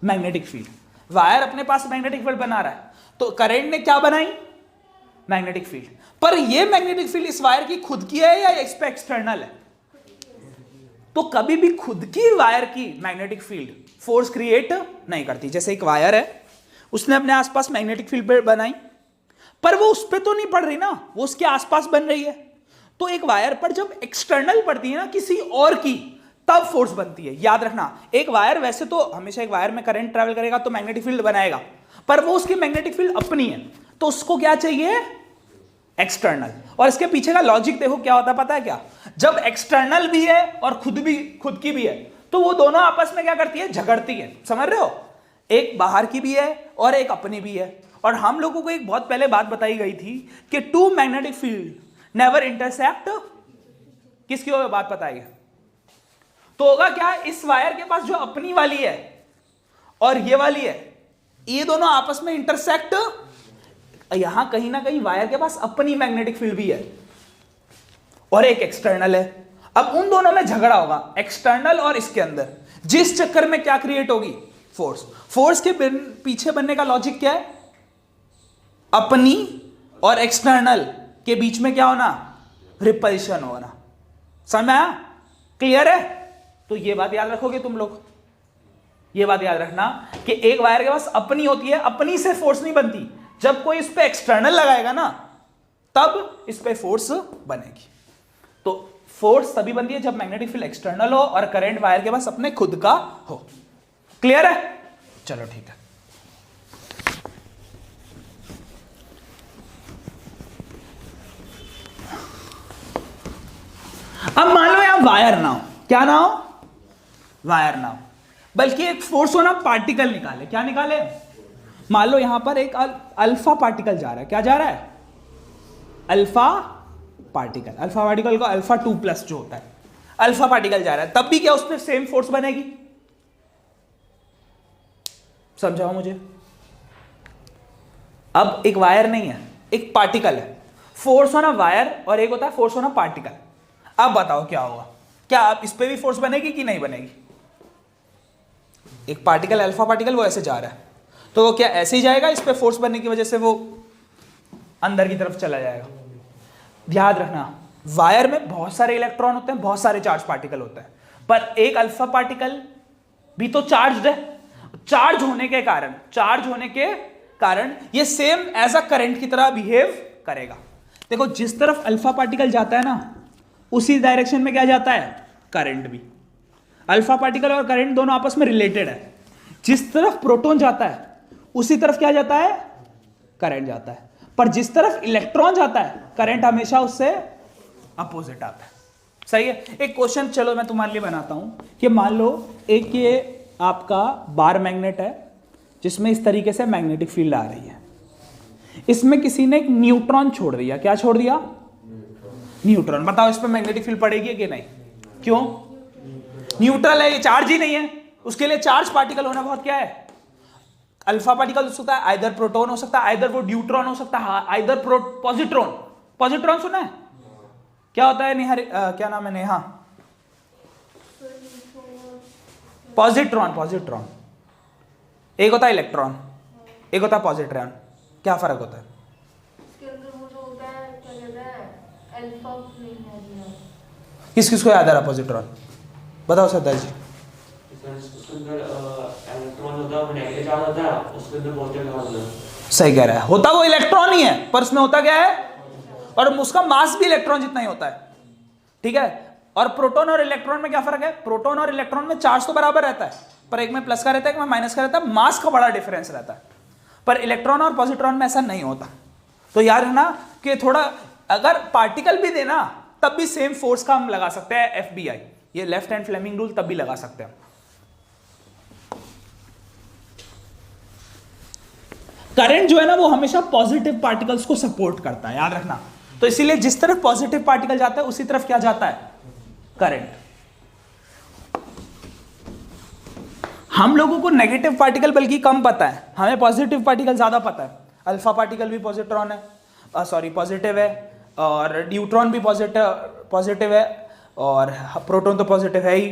Magnetic field. वायर अपने पास मैग्नेटिक फील्ड बना रहा है, तो करंट ने क्या बनाई? Magnetic field. पर ये मैग्नेटिक फील्ड इस वायर की खुद की है या इस पे एक्सटर्नल है? तो कभी भी खुद की वायर की मैग्नेटिक फील्ड फोर्स क्रिएट नहीं करती। जैसे एक वायर है, उसने अपने आसपास मैग्नेटिक फील्ड बनाई, पर वो उस पर तो नहीं पड़ रही ना, वो उसके आसपास बन रही है। तो एक वायर पर जब एक्सटर्नल पड़ती है ना किसी और की, तब फोर्स बनती है। याद रखना, एक वायर वैसे तो हमेशा एक वायर में करंट ट्रैवल करेगा तो मैग्नेटिक फील्ड बनाएगा, पर वो उसकी मैग्नेटिक फील्ड अपनी है, तो उसको क्या चाहिए? एक्सटर्नल। और इसके पीछे का लॉजिक देखो क्या होता है, पता है क्या? जब एक्सटर्नल भी है और खुद की भी है, तो वो दोनों आपस में क्या करती है? झगड़ती है। समझ रहे हो? एक बाहर की भी है और एक अपनी भी है। और हम लोगों को एक बहुत पहले बात बताई गई थी कि two magnetic field never intersect. किसकी हो बात बताइए? तो होगा क्या? इस वायर के पास जो अपनी वाली है और ये वाली है, ये दोनों आपस में इंटरसेक्ट, यहां कहीं ना कहीं वायर के पास अपनी मैग्नेटिक फील्ड भी है और एक एक्सटर्नल है। अब उन दोनों में झगड़ा होगा, एक्सटर्नल और इसके अंदर, जिस चक्कर में क्या क्रिएट होगी, फोर्स। फोर्स के पीछे बनने का लॉजिक क्या है, अपनी और एक्सटर्नल के बीच में क्या होना, रिपल्शन होना। समझ में आया, क्लियर है? तो ये बात याद रखोगे तुम लोग, ये बात याद रखना कि एक वायर के पास अपनी होती है, अपनी से फोर्स नहीं बनती, जब कोई इस पे एक्सटर्नल लगाएगा ना तब इस पे फोर्स बनेगी। तो फोर्स तभी बनती है जब मैग्नेटिक फील्ड एक्सटर्नल हो और करंट वायर के पास अपने खुद का हो। क्लियर है? चलो ठीक है। अब मान लो यहां वायर ना हो, क्या ना हो, वायर ना हो, बल्कि एक फोर्स हो ना, पार्टिकल निकाले। क्या निकाले? मान लो यहां पर एक अल्फा पार्टिकल जा रहा है। क्या जा रहा है? Alpha particle. अल्फा पार्टिकल को अल्फा 2+ जो होता है, अल्फा पार्टिकल जा रहा है, तब भी क्या उस पर सेम फोर्स बनेगी? समझाओ मुझे। अब एक वायर नहीं है, एक पार्टिकल है। फोर्स होना वायर और एक होता है फोर्स होना पार्टिकल। अब बताओ क्या होगा, क्या अब इस पे भी फोर्स बनेगी कि नहीं बनेगी? एक पार्टिकल, अल्फा पार्टिकल, वो ऐसे जा रहा है, तो वो क्या ऐसे ही जाएगा? इस पे फोर्स बनने की वजह से वो अंदर की तरफ चला जाएगा। याद रखना, वायर में बहुत सारे इलेक्ट्रॉन होते हैं, बहुत सारे चार्ज पार्टिकल होते हैं, पर एक अल्फा पार्टिकल भी तो चार्ज्ड है। चार्ज होने के कारण ये सेम एज अ करंट की तरह बिहेव करेगा। देखो, जिस तरफ अल्फा पार्टिकल जाता है ना, उसी डायरेक्शन में क्या जाता है? करंट भी। अल्फा पार्टिकल और करंट दोनों आपस में रिलेटेड है। जिस तरफ प्रोटॉन जाता है उसी तरफ क्या जाता है? करंट जाता है। पर जिस तरफ इलेक्ट्रॉन जाता है, करंट हमेशा उससे अपोजिट आता है। सही है? एक क्वेश्चन चलो मैं तुम्हारे लिए बनाता हूं कि मान लो एक ये आपका बार मैग्नेट है जिसमें इस तरीके से मैग्नेटिक फील्ड आ रही है। इसमें किसी ने एक न्यूट्रॉन छोड़ दिया। क्या छोड़ दिया? न्यूट्रॉन। बताओ इस पे मैग्नेटिक फील्ड पड़ेगी कि नहीं? क्यों? न्यूट्रल है, ये चार्ज ही नहीं है। उसके लिए चार्ज पार्टिकल होना बहुत क्या है? अल्फा पार्टिकल हो सकता है, आइदर प्रोटॉन हो सकता है, आइदर वो ड्यूट्रॉन हो सकता है, आइदर पॉजिट्रॉन। पॉजिट्रॉन सुना है? क्या होता है नेहा? क्या नाम है नेहा? पॉजिट्रॉन। एक होता है इलेक्ट्रॉन, एक होता है पॉजिट्रॉन। क्या फर्क होता है? किस किस को याद आ रहा पॉजिट्रॉन? बताओ सरदार जी। सही कह रहा है, होता वो इलेक्ट्रॉन ही है, पर उसमें होता क्या है? और उसका मास भी इलेक्ट्रॉन जितना ही होता है। ठीक है? और प्रोटॉन और इलेक्ट्रॉन में क्या फर्क है? प्रोटॉन और इलेक्ट्रॉन में चार्ज तो बराबर रहता है, पर एक में प्लस का रहता है, एक में माइनस का रहता है। मास का बड़ा डिफरेंस रहता है, पर इलेक्ट्रॉन और पॉजिट्रॉन में ऐसा नहीं होता। तो यार है ना कि थोड़ा अगर पार्टिकल भी देना तब भी सेम फोर्स का हम लगा सकते हैं, FBI, ये लेफ्ट हैंड फ्लेमिंग रूल, तब भी लगा सकते हैं। करंट जो है ना वो हमेशा पॉजिटिव पार्टिकल्स को सपोर्ट करता है, याद रखना। तो इसीलिए जिस तरफ पॉजिटिव पार्टिकल जाता है उसी तरफ क्या जाता है? करंट। हम लोगों को नेगेटिव पार्टिकल बल्कि कम पता है, हमें पॉजिटिव पार्टिकल ज्यादा पता है। अल्फा पार्टिकल भी पॉजिट्रॉन है, पॉजिटिव है, और न्यूट्रॉन भी पॉजिटिव है, और प्रोटॉन तो पॉजिटिव है ही,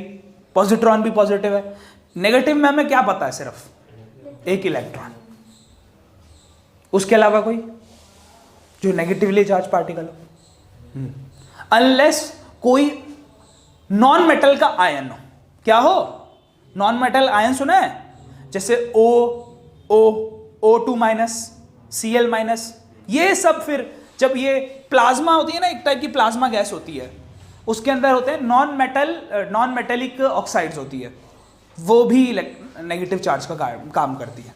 पॉजिट्रॉन भी पॉजिटिव है। नेगेटिव में हमें क्या पता है? सिर्फ एक इलेक्ट्रॉन, उसके अलावा कोई जो नेगेटिवली चार्ज पार्टिकल हो, अनलेस कोई नॉन मेटल का आयन हो। क्या हो? नॉन मेटल आयन सुना है? जैसे O2-, Cl-, ये सब फिर जब ये प्लाज्मा होती है ना, एक टाइप की प्लाज्मा गैस होती है, उसके अंदर होते हैं नॉन मेटेलिक ऑक्साइड्स होती है, वो भी नेगेटिव चार्ज का काम करती है।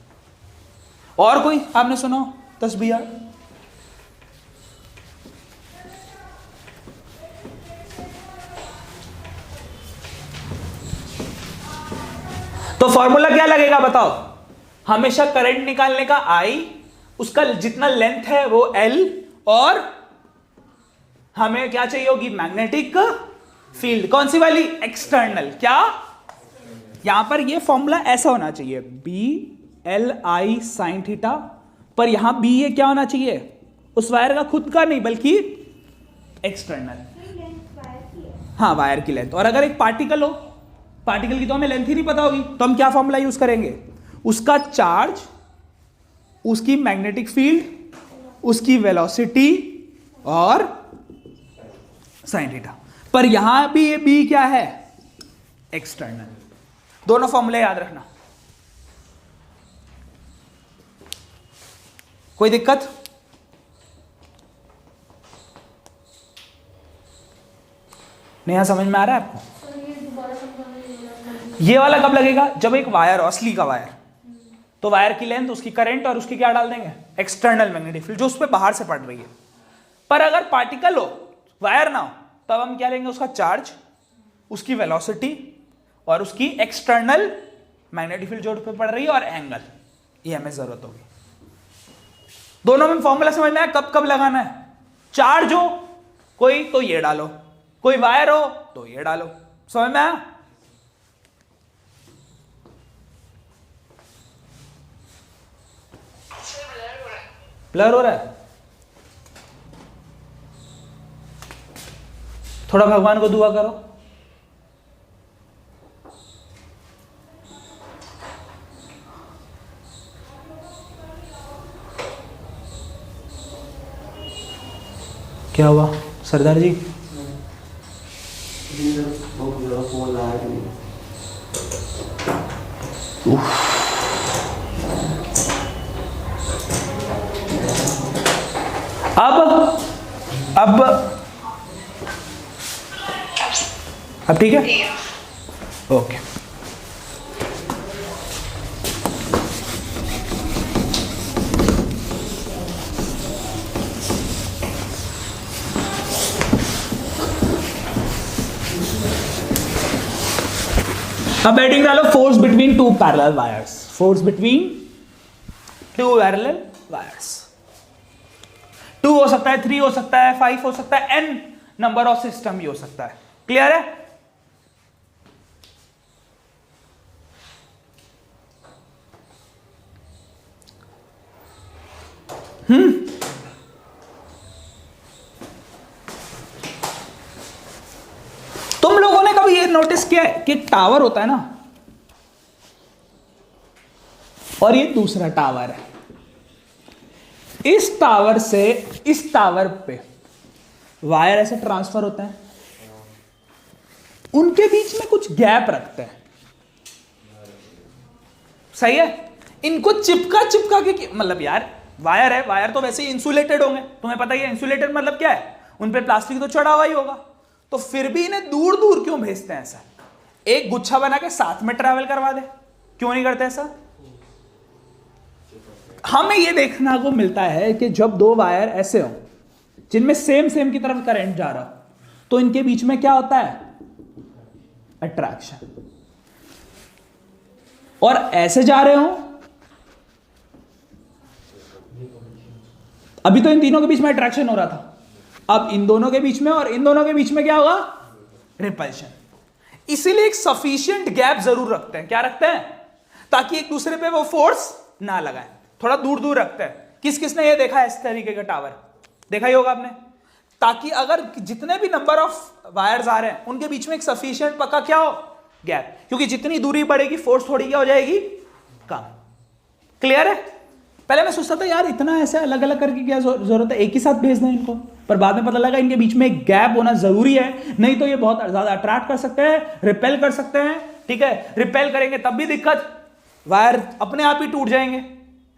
और कोई आपने सुना हो? तस्बीह। तो फॉर्मूला क्या लगेगा बताओ? हमेशा करंट निकालने का I, उसका जितना लेंथ है वो L, और हमें क्या चाहिए होगी? Magnetic field. कौन सी वाली? एक्सटर्नल। क्या? यहां पर ये फॉर्मूला ऐसा होना चाहिए, BLI sin थीटा, पर यहां B ये क्या होना चाहिए? उस वायर का खुद का नहीं बल्कि एक्सटर्नल। हाँ वायर की लेंथ। और अगर एक पार्टिकल हो, पार्टिकल की तो हमें लेंथ ही नहीं पता होगी, तो हम क्या फॉर्मूला यूज करेंगे, उसका चार्ज, उसकी मैग्नेटिक फील्ड, उसकी वेलोसिटी और साइन थीटा। पर यहां भी ये बी क्या है, एक्सटर्नल। दोनों फॉर्मूले याद रखना। कोई दिक्कत? नहीं समझ में आ रहा है आपको? ये वाला कब लगेगा, जब एक वायर, असली का वायर, तो वायर की लेंथ, उसकी करंट और उसकी क्या डाल देंगे, एक्सटर्नल मैग्नेटिक फील्ड, जो उस पर बाहर से पड़ रही है। पर अगर पार्टिकल हो, वायर ना हो, तब हम क्या लेंगे, उसका चार्ज, उसकी वेलोसिटी और उसकी एक्सटर्नल मैग्नेटिक फील्ड जो उस पर पड़ रही है और एंगल, ये हमें जरूरत होगी। दोनों में फॉर्मूला समझना है, कब कब लगाना है। चार्ज हो कोई तो ये डालो, कोई वायर हो तो ये डालो। समझ में आया? ब्लर हो रहा है? थोड़ा भगवान को दुआ करो। क्या हुआ सरदार जी? अब ठीक है, ओके। अब हेडिंग डालो, force between two parallel wires. Force between two parallel wires. 2 हो सकता है, 3 हो सकता है, 5 हो सकता है, n नंबर ऑफ सिस्टम भी हो सकता है। क्लियर है? तुम लोगों ने कभी ये नोटिस किया है कि टावर होता है ना, और ये दूसरा टावर है, इस टावर से इस टावर पे वायर ऐसे ट्रांसफर होता है, उनके बीच में कुछ गैप रखते हैं। सही है? इनको चिपका चिपका के, मतलब यार वायर है, वायर तो वैसे ही इंसुलेटेड होंगे, तुम्हें पता ही है इंसुलेटेड मतलब क्या है, उन पे प्लास्टिक तो चढ़ा हुआ ही होगा, तो फिर भी इन्हें दूर दूर क्यों भेजते हैं ऐसा? एक गुच्छा बना के साथ में ट्रैवल करवा दे, क्यों नहीं करते ऐसा? हमें यह देखना को मिलता है कि जब दो वायर ऐसे हो जिनमें सेम सेम की तरफ करंट जा रहा, तो इनके बीच में क्या होता है, अट्रैक्शन। और ऐसे जा रहे हो, अभी तो इन तीनों के बीच में अट्रैक्शन हो रहा था, अब इन दोनों के बीच में और इन दोनों के बीच में क्या होगा, रिपल्शन। इसीलिए एक सफिशिएंट गैप जरूर रखते हैं। क्या रखते हैं? ताकि एक दूसरे पे वो फोर्स ना लगाए, थोड़ा दूर दूर रखते हैं। किस किसने ये देखा है इस तरीके का टावर? देखा ही होगा आपने। ताकि अगर जितने भी नंबर ऑफ वायर्स आ रहे हैं उनके बीच में एक सफिशिएंट पक्का क्या हो, गैप, क्योंकि जितनी दूरी बढ़ेगी फोर्स थोड़ी क्या हो जाएगी, कम। क्लियर है? पहले मैं सोचता था यार इतना ऐसे अलग अलग करके क्या जरूरत है, एक ही साथ भेज दें इनको, पर बाद में पता लगा इनके बीच में एक गैप होना जरूरी है, नहीं तो ये बहुत ज्यादा अट्रैक्ट कर सकते हैं, रिपेल कर सकते हैं। ठीक है, रिपेल करेंगे तब भी दिक्कत, वायर अपने आप ही टूट जाएंगे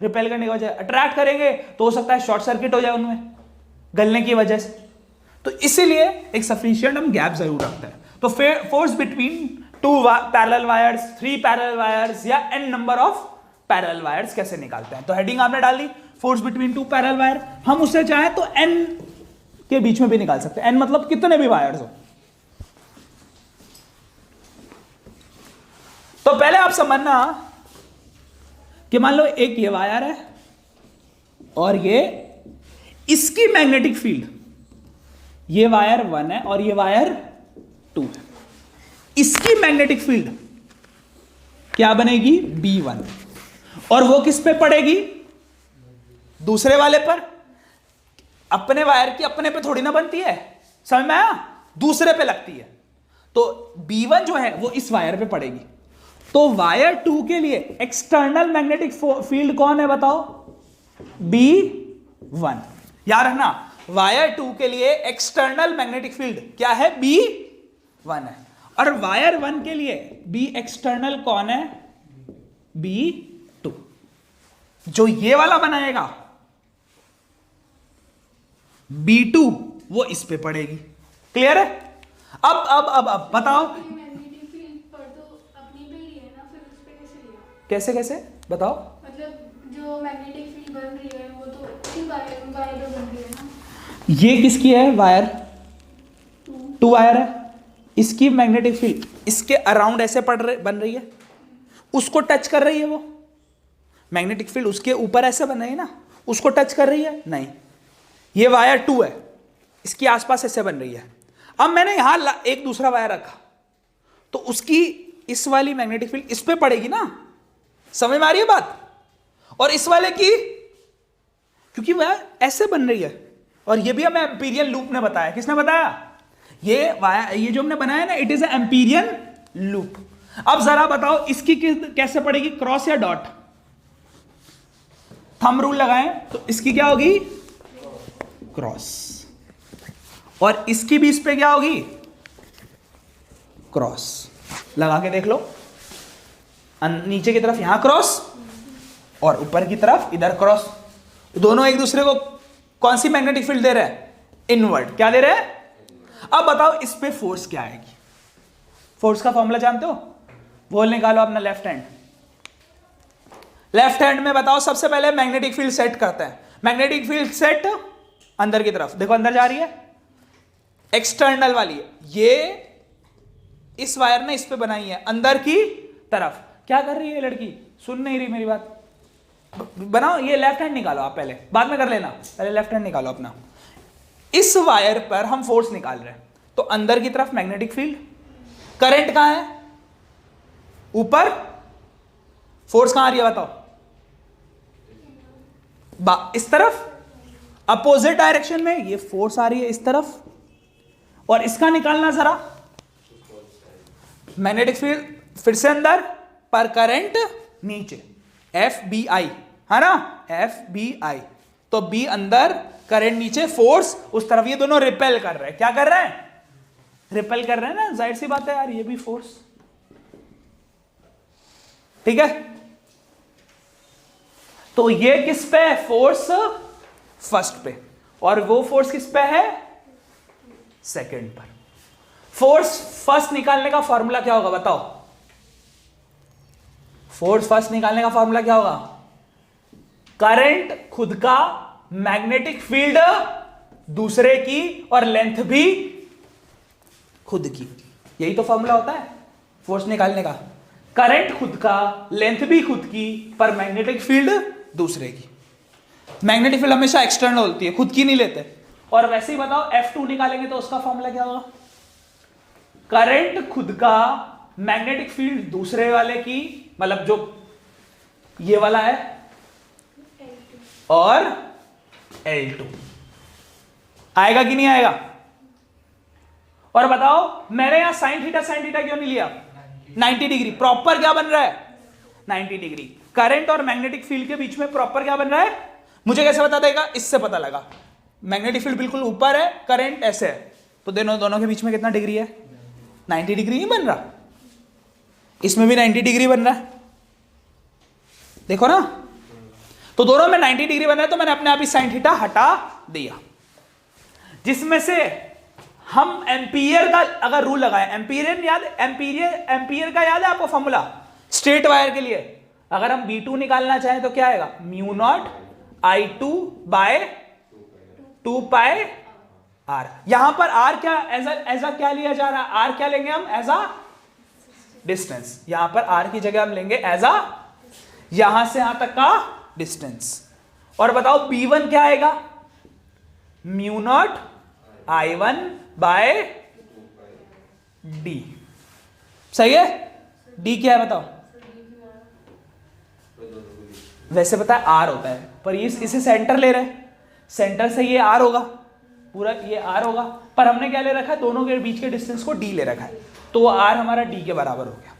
रिपेल करने की वजह, अट्रैक्ट करेंगे तो हो सकता है शॉर्ट सर्किट हो जाए उनमें गलने की वजह से। तो इसीलिए एक सफिशिएंट हम गैप जरूर रखते हैं। तो force between 2 parallel wires, 3 parallel wires या n number of parallel wires कैसे निकालते हैं? तो हेडिंग आपने डाल दी, फोर्स बिटवीन 2 पैरेलल वायर। हम उससे चाहे तो n के बीच में भी निकाल सकते हैं, n मतलब कितने भी वायर्स हो। तो पहले आप समझना कि मान लो एक ये वायर है और ये इसकी मैग्नेटिक फील्ड, ये वायर 1 है और ये वायर 2 है, इसकी मैग्नेटिक फील्ड क्या बनेगी, B1, और वो किस पे पड़ेगी, दूसरे वाले पर। अपने वायर की अपने पे थोड़ी ना बनती है, समझ में आया, दूसरे पे लगती है। तो B1 जो है वो इस वायर पे पड़ेगी। तो वायर 2 के लिए एक्सटर्नल मैग्नेटिक फील्ड कौन है बताओ? B1। याद रखना, वायर 2 के लिए एक्सटर्नल मैग्नेटिक फील्ड क्या है? B1 है। और वायर 1 के लिए B एक्सटर्नल कौन है? B2। जो ये वाला बनाएगा B2 वो इस पे पड़ेगी। क्लियर है? अब बताओ मैग्नेटिक फील्ड पर तो अपनी पे ही है ना, फिर उस पे कैसे लिया? कैसे कैसे बताओ। मतलब जो मैग्नेटिक फील्ड बन रही है वो तो उसी वायर पे बन रही है ना। ये किसकी है? वायर 2 वायर है। इसकी मैग्नेटिक फील्ड इसके अराउंड ऐसे बन रही है, उसको टच कर रही है वो मैग्नेटिक फील्ड, उसके ऊपर ऐसे बन रही है ना, उसको टच कर रही है? नहीं। ये वायर 2 है, इसके आसपास ऐसे बन रही है। अब मैंने यहां एक दूसरा वायर रखा तो उसकी इस वाली मैग्नेटिक फील्ड इस पे पड़ेगी ना। समझ में आ रही है बात? और इस वाले की, क्योंकि वह ऐसे बन रही है, और ये भी हमें एम्पीरियन लूप ने बताया। किसने बताया? ये जो हमने बनाया ना, it is a Amperian loop. अब जरा बताओ इसकी कैसे पड़ेगी? क्रॉस या डॉट? थंब रूल लगाएं तो इसकी क्या होगी? क्रॉस। और इसकी भी इस पे क्या होगी? क्रॉस। लगा के देख लो, नीचे की तरफ यहां क्रॉस और ऊपर की तरफ इधर क्रॉस। दोनों एक दूसरे को कौन सी मैग्नेटिक फील्ड दे रहे हैं? इनवर्ट। क्या दे रहे हैं? अब बताओ इस पे फोर्स क्या आएगी? फोर्स का फॉर्मूला जानते हो? वो निकालो अपना लेफ्ट हैंड। लेफ्ट हैंड में बताओ, सबसे पहले मैग्नेटिक फील्ड सेट करते हैं। मैग्नेटिक फील्ड सेट अंदर की तरफ, देखो अंदर जा रही है, एक्सटर्नल वाली है। ये इस वायर ने इस पे बनाई है अंदर की तरफ। क्या कर रही है लड़की? सुन नहीं रही मेरी बात। बनाओ, ये लेफ्ट हैंड निकालो आप पहले, बाद में कर लेना। पहले लेफ्ट हैंड निकालो अपना। इस वायर पर हम फोर्स निकाल रहे हैं, तो अंदर की तरफ मैग्नेटिक फील्ड, करंट कहां है? ऊपर। फोर्स कहां आ रही है बताओ? इस तरफ, अपोजिट डायरेक्शन में ये फोर्स आ रही है इस तरफ। और इसका निकालना जरा, मैग्नेटिक फील्ड फिर से अंदर पर करंट नीचे, FBI है ना, FBI। तो B अंदर, करंट नीचे, फोर्स उस तरफ। ये दोनों रिपेल कर रहे हैं। क्या कर रहे हैं? रिपेल कर रहे हैं ना, जाहिर सी बात है यार, ये भी फोर्स। ठीक है, तो ये किस पे है? फोर्स फर्स्ट पे, और वो फोर्स किस पे है? सेकंड पर। फोर्स फर्स्ट निकालने का फॉर्मूला क्या होगा बताओ? फोर्स फर्स्ट निकालने का फॉर्मूला क्या होगा? करंट खुद का, मैग्नेटिक फील्ड दूसरे की, और लेंथ भी खुद की। यही तो फॉर्मूला होता है फोर्स निकालने का। करंट खुद का, लेंथ भी खुद की, पर मैग्नेटिक फील्ड दूसरे की। मैग्नेटिक फील्ड हमेशा एक्सटर्नल होती है, खुद की नहीं लेते। और वैसे ही बताओ F2 निकालेंगे तो उसका फॉर्मूला क्या होगा? करंट खुद का, मैग्नेटिक फील्ड दूसरे वाले की, मतलब जो ये वाला है, और L2। आएगा कि नहीं आएगा? और बताओ, मैंने यहां साइन थीटा क्यों नहीं लिया? 90 डिग्री। प्रॉपर क्या बन रहा है? 90 डिग्री। करंट और मैग्नेटिक फील्ड के बीच में प्रॉपर क्या बन रहा है? मुझे कैसे बता देगा? इससे पता लगा। मैग्नेटिक फील्ड बिल्कुल ऊपर है, करंट ऐसे है, तो दोनों के बीच में कितना डिग्री है? 90 डिग्री ही बन रहा। इसमें भी 90 डिग्री बन रहा है, देखो ना। तो दोनों में 90 डिग्री बन रहा है, तो मैंने अपने आप ही साइन थीटा हटा दिया। जिसमें से हम एम्पियर का अगर रूल लगाएं, एम्पियर का याद है आपको फॉर्मूला? स्ट्रेट वायर के लिए अगर हम B2 निकालना चाहें तो क्या आएगा? Mu not I2 bye 2 pi R। यहां पर R क्या एज क्या लिया जा रहा है? R क्या लेंगे हम? As a distance. यहां पर R की जगह हम लेंगे एज अ, यहां से यहां तक का डिस्टेंस। और बताओ B1 क्या आएगा? Mu naught I1 by D। सही है? D क्या है बताओ? वैसे पता है R होता है, पर ये इसे सेंटर ले रहे हैं, सेंटर से ये R होगा, पूरा ये R होगा, पर हमने क्या ले रखा है? दोनों के बीच के डिस्टेंस को D ले रखा है। तो वो R हमारा D के बराबर हो गया।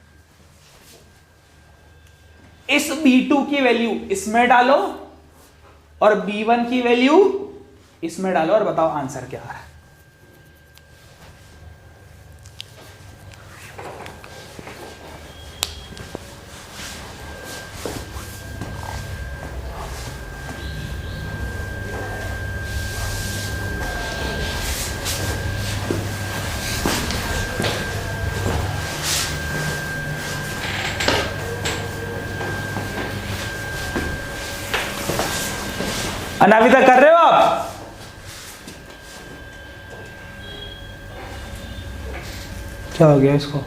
इस B2 की वैल्यू इसमें डालो और B1 की वैल्यू इसमें डालो और बताओ आंसर क्या आ रहा है। अनाविता कर रहे हो आप? क्या हो गया इसको?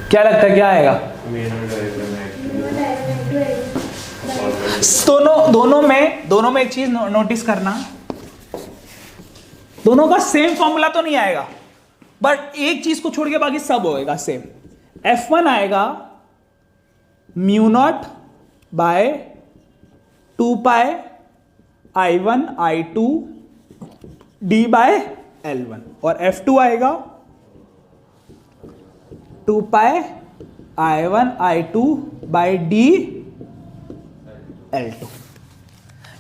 क्या लगता है क्या आएगा? दोनों में एक चीज नोटिस करना, दोनों का सेम फॉर्मूला तो नहीं आएगा, बट एक चीज को छोड़ के बाकी सब होएगा सेम। F1 आएगा mu naught by 2 pi I1 I2 D by L1 और F2 आएगा 2 pi I1 I2 by D L2।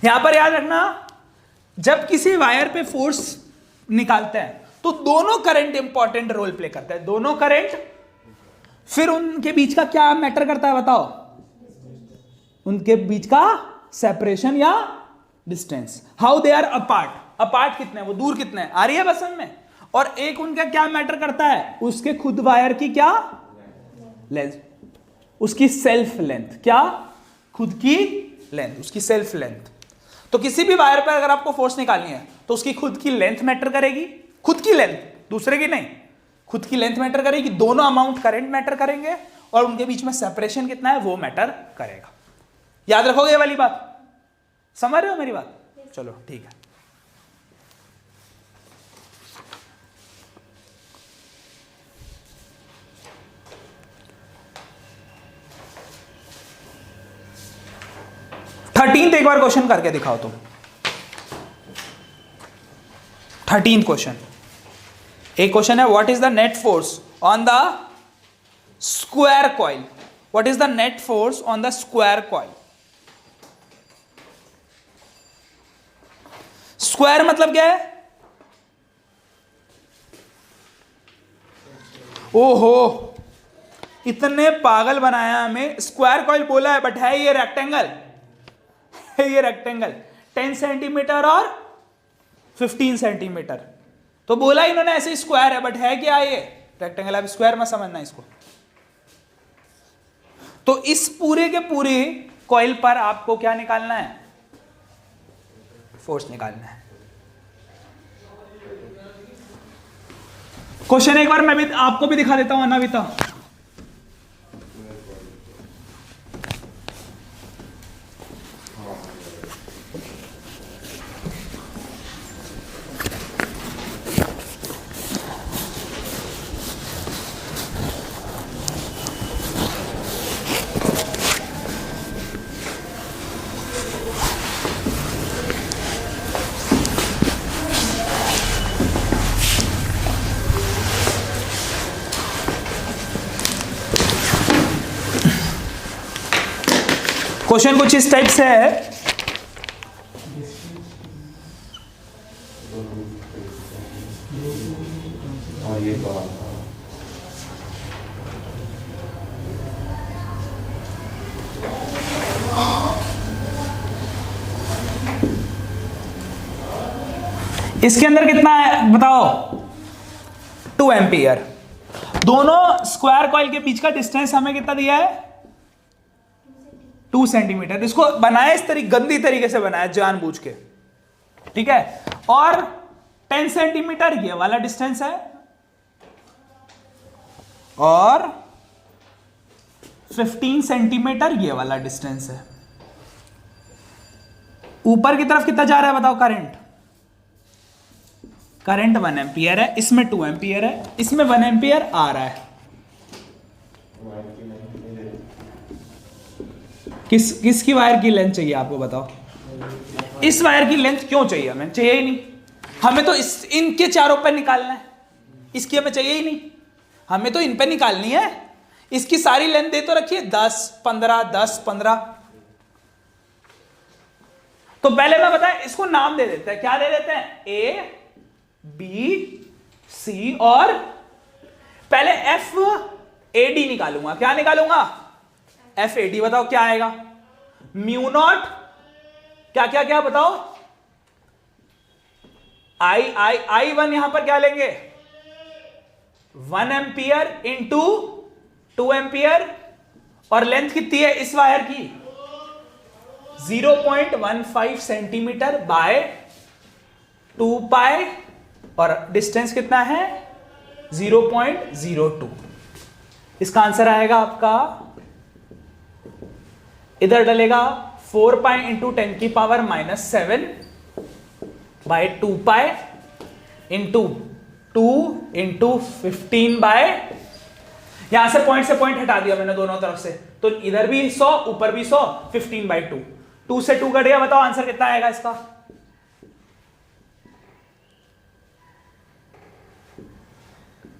यहां पर याद रखना, जब किसी वायर पे फोर्स निकालते हैं तो दोनों करंट इंपॉर्टेंट रोल प्ले करते हैं, दोनों करंट। फिर उनके बीच का क्या मैटर करता है बताओ? उनके बीच का सेपरेशन या distance, how they are apart. Apart कितने, वो दूर कितने हैं, आ रही है बस समझ में। और एक उनका क्या मैटर करता है, उसके खुद वायर की क्या लेंथ, उसकी सेल्फ लेंथ, क्या खुद की लेंथ, उसकी सेल्फ लेंथ। तो किसी भी वायर पर अगर आपको फोर्स निकालनी है तो उसकी खुद की लेंथ मैटर करेगी, खुद की लेंथ, दूसरे की नहीं, खुद की लेंथ मैटर करेगी। दोनों अमाउंट करंट मैटर करेंगे और उनके बीच में सेपरेशन कितना है वो मैटर करेगा। याद रखोगे ये वाली बात? समझ रहे हो मेरी बात? चलो ठीक है। थर्टीन्थ एक बार क्वेश्चन करके दिखाओ तुम। 13th क्वेश्चन, एक क्वेश्चन है, what is the net force on the square coil. What is the net force on the square coil. Square मतलब क्या है? ओहो, इतने पागल बनाया हमें। स्क्वायर कॉइल बोला है बट है ये रेक्टेंगल, ये रेक्टेंगल 10 सेंटीमीटर और 15 सेंटीमीटर। तो बोला इन्होंने ऐसे स्क्वायर है बट है क्या ये रेक्टेंगल। अब स्क्वायर में समझना इसको। तो इस पूरे के पूरे कॉइल पर आपको क्या निकालना है? फोर्स निकालना है। क्वेश्चन एक बार मैं भी आपको भी दिखा देता हूं अनाविता। क्वेश्चन कुछ इस टाइप से है, इसके अंदर कितना है बताओ? 2 एम्पियर। दोनों स्क्वायर कॉइल के बीच का डिस्टेंस हमें कितना दिया है? 2 सेंटीमीटर। इसको बनाया इस गंदी तरीके से बनाया जानबूझ के, ठीक है। और 10 सेंटीमीटर ये वाला डिस्टेंस है और 15 सेंटीमीटर ये वाला डिस्टेंस है। ऊपर की तरफ कितना जा रहा है बताओ? करंट 1 एम्पियर है, इसमें 2 एम्पियर है, इसमें 1 एम्पियर आ रहा है। किसकी वायर की लेंथ चाहिए आपको बताओ? इस वायर की लेंथ क्यों चाहिए? हमें चाहिए ही नहीं, हमें तो इनके चारों पे निकालना है, इसकी हमें चाहिए ही नहीं, हमें तो इन पे निकालनी है। इसकी सारी लेंथ दे तो रखिए 10 15 10 15। तो पहले मैं बताया इसको नाम दे देते हैं, क्या दे देते हैं? ए बी सी, और पहले एफ ए डी निकालूंगा। क्या निकालूंगा? F A D. बताओ क्या आएगा? म्यू नॉट क्या क्या क्या बताओ? आई वन यहां पर क्या लेंगे? 1 एम्पियर इंटू 2 एम्पियर, और लेंथ कितनी है इस वायर की? 0.15 सेंटीमीटर बाय 2 पाई, और डिस्टेंस कितना है? 0.02। इसका आंसर आएगा आपका, इधर डलेगा 4 पाई इंटू 10 की power -7 by 2 pi into 2 into 15 by, यहां से पॉइंट हटा दिया मैंने दोनों तरफ से, तो इधर भी 100 ऊपर भी 100, 15 बाय 2, 2 से 2 कट गया। बताओ आंसर कितना आएगा इसका?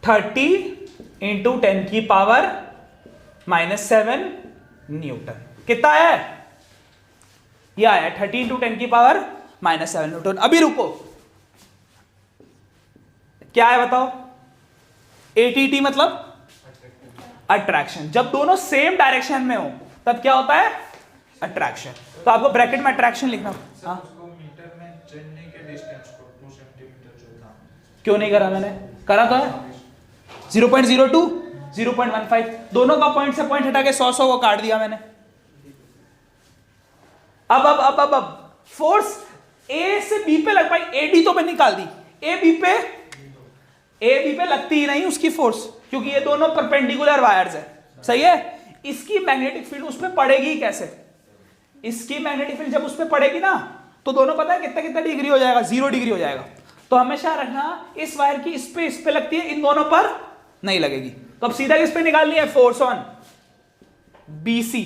30 इंटू 10 की पावर -7 न्यूटन। कितना है? यह आया 30 इंटू 10 की पावर -7 न्यूटन। अभी रुको, क्या है बताओ? ATT मतलब अट्रैक्शन। जब दोनों सेम डायरेक्शन में हो तब क्या होता है? अट्रैक्शन। तो आपको ब्रैकेट में अट्रैक्शन लिखना। हाँ, मीटर में चलने के डिस्टेंस को 2 सेंटीमीटर जो था, क्यों नहीं करा? मैंने करा तो है। 0.02 0.15, दोनों का पॉइंट से पॉइंट हटा के 100 को काट दिया मैंने। अब फोर्स ए से बी पे लग पाई, एडी तो मैंने निकाल दी, ए बी पे लगती ही नहीं उसकी फोर्स, क्योंकि ये दोनों परपेंडिकुलर वायर्स है। सही है। इसकी मैग्नेटिक फील्ड उस पे पड़ेगी कैसे? इसकी मैग्नेटिक फील्ड जब उस पे पड़ेगी ना, तो दोनों पता है कितना कितना डिग्री हो जाएगा? 0 डिग्री हो जाएगा। तो हमेशा रखना इस वायर की इस पे लगती है, इन दोनों पर नहीं लगेगी। तो अब सीधा किस पे निकालनी है? Force on BC,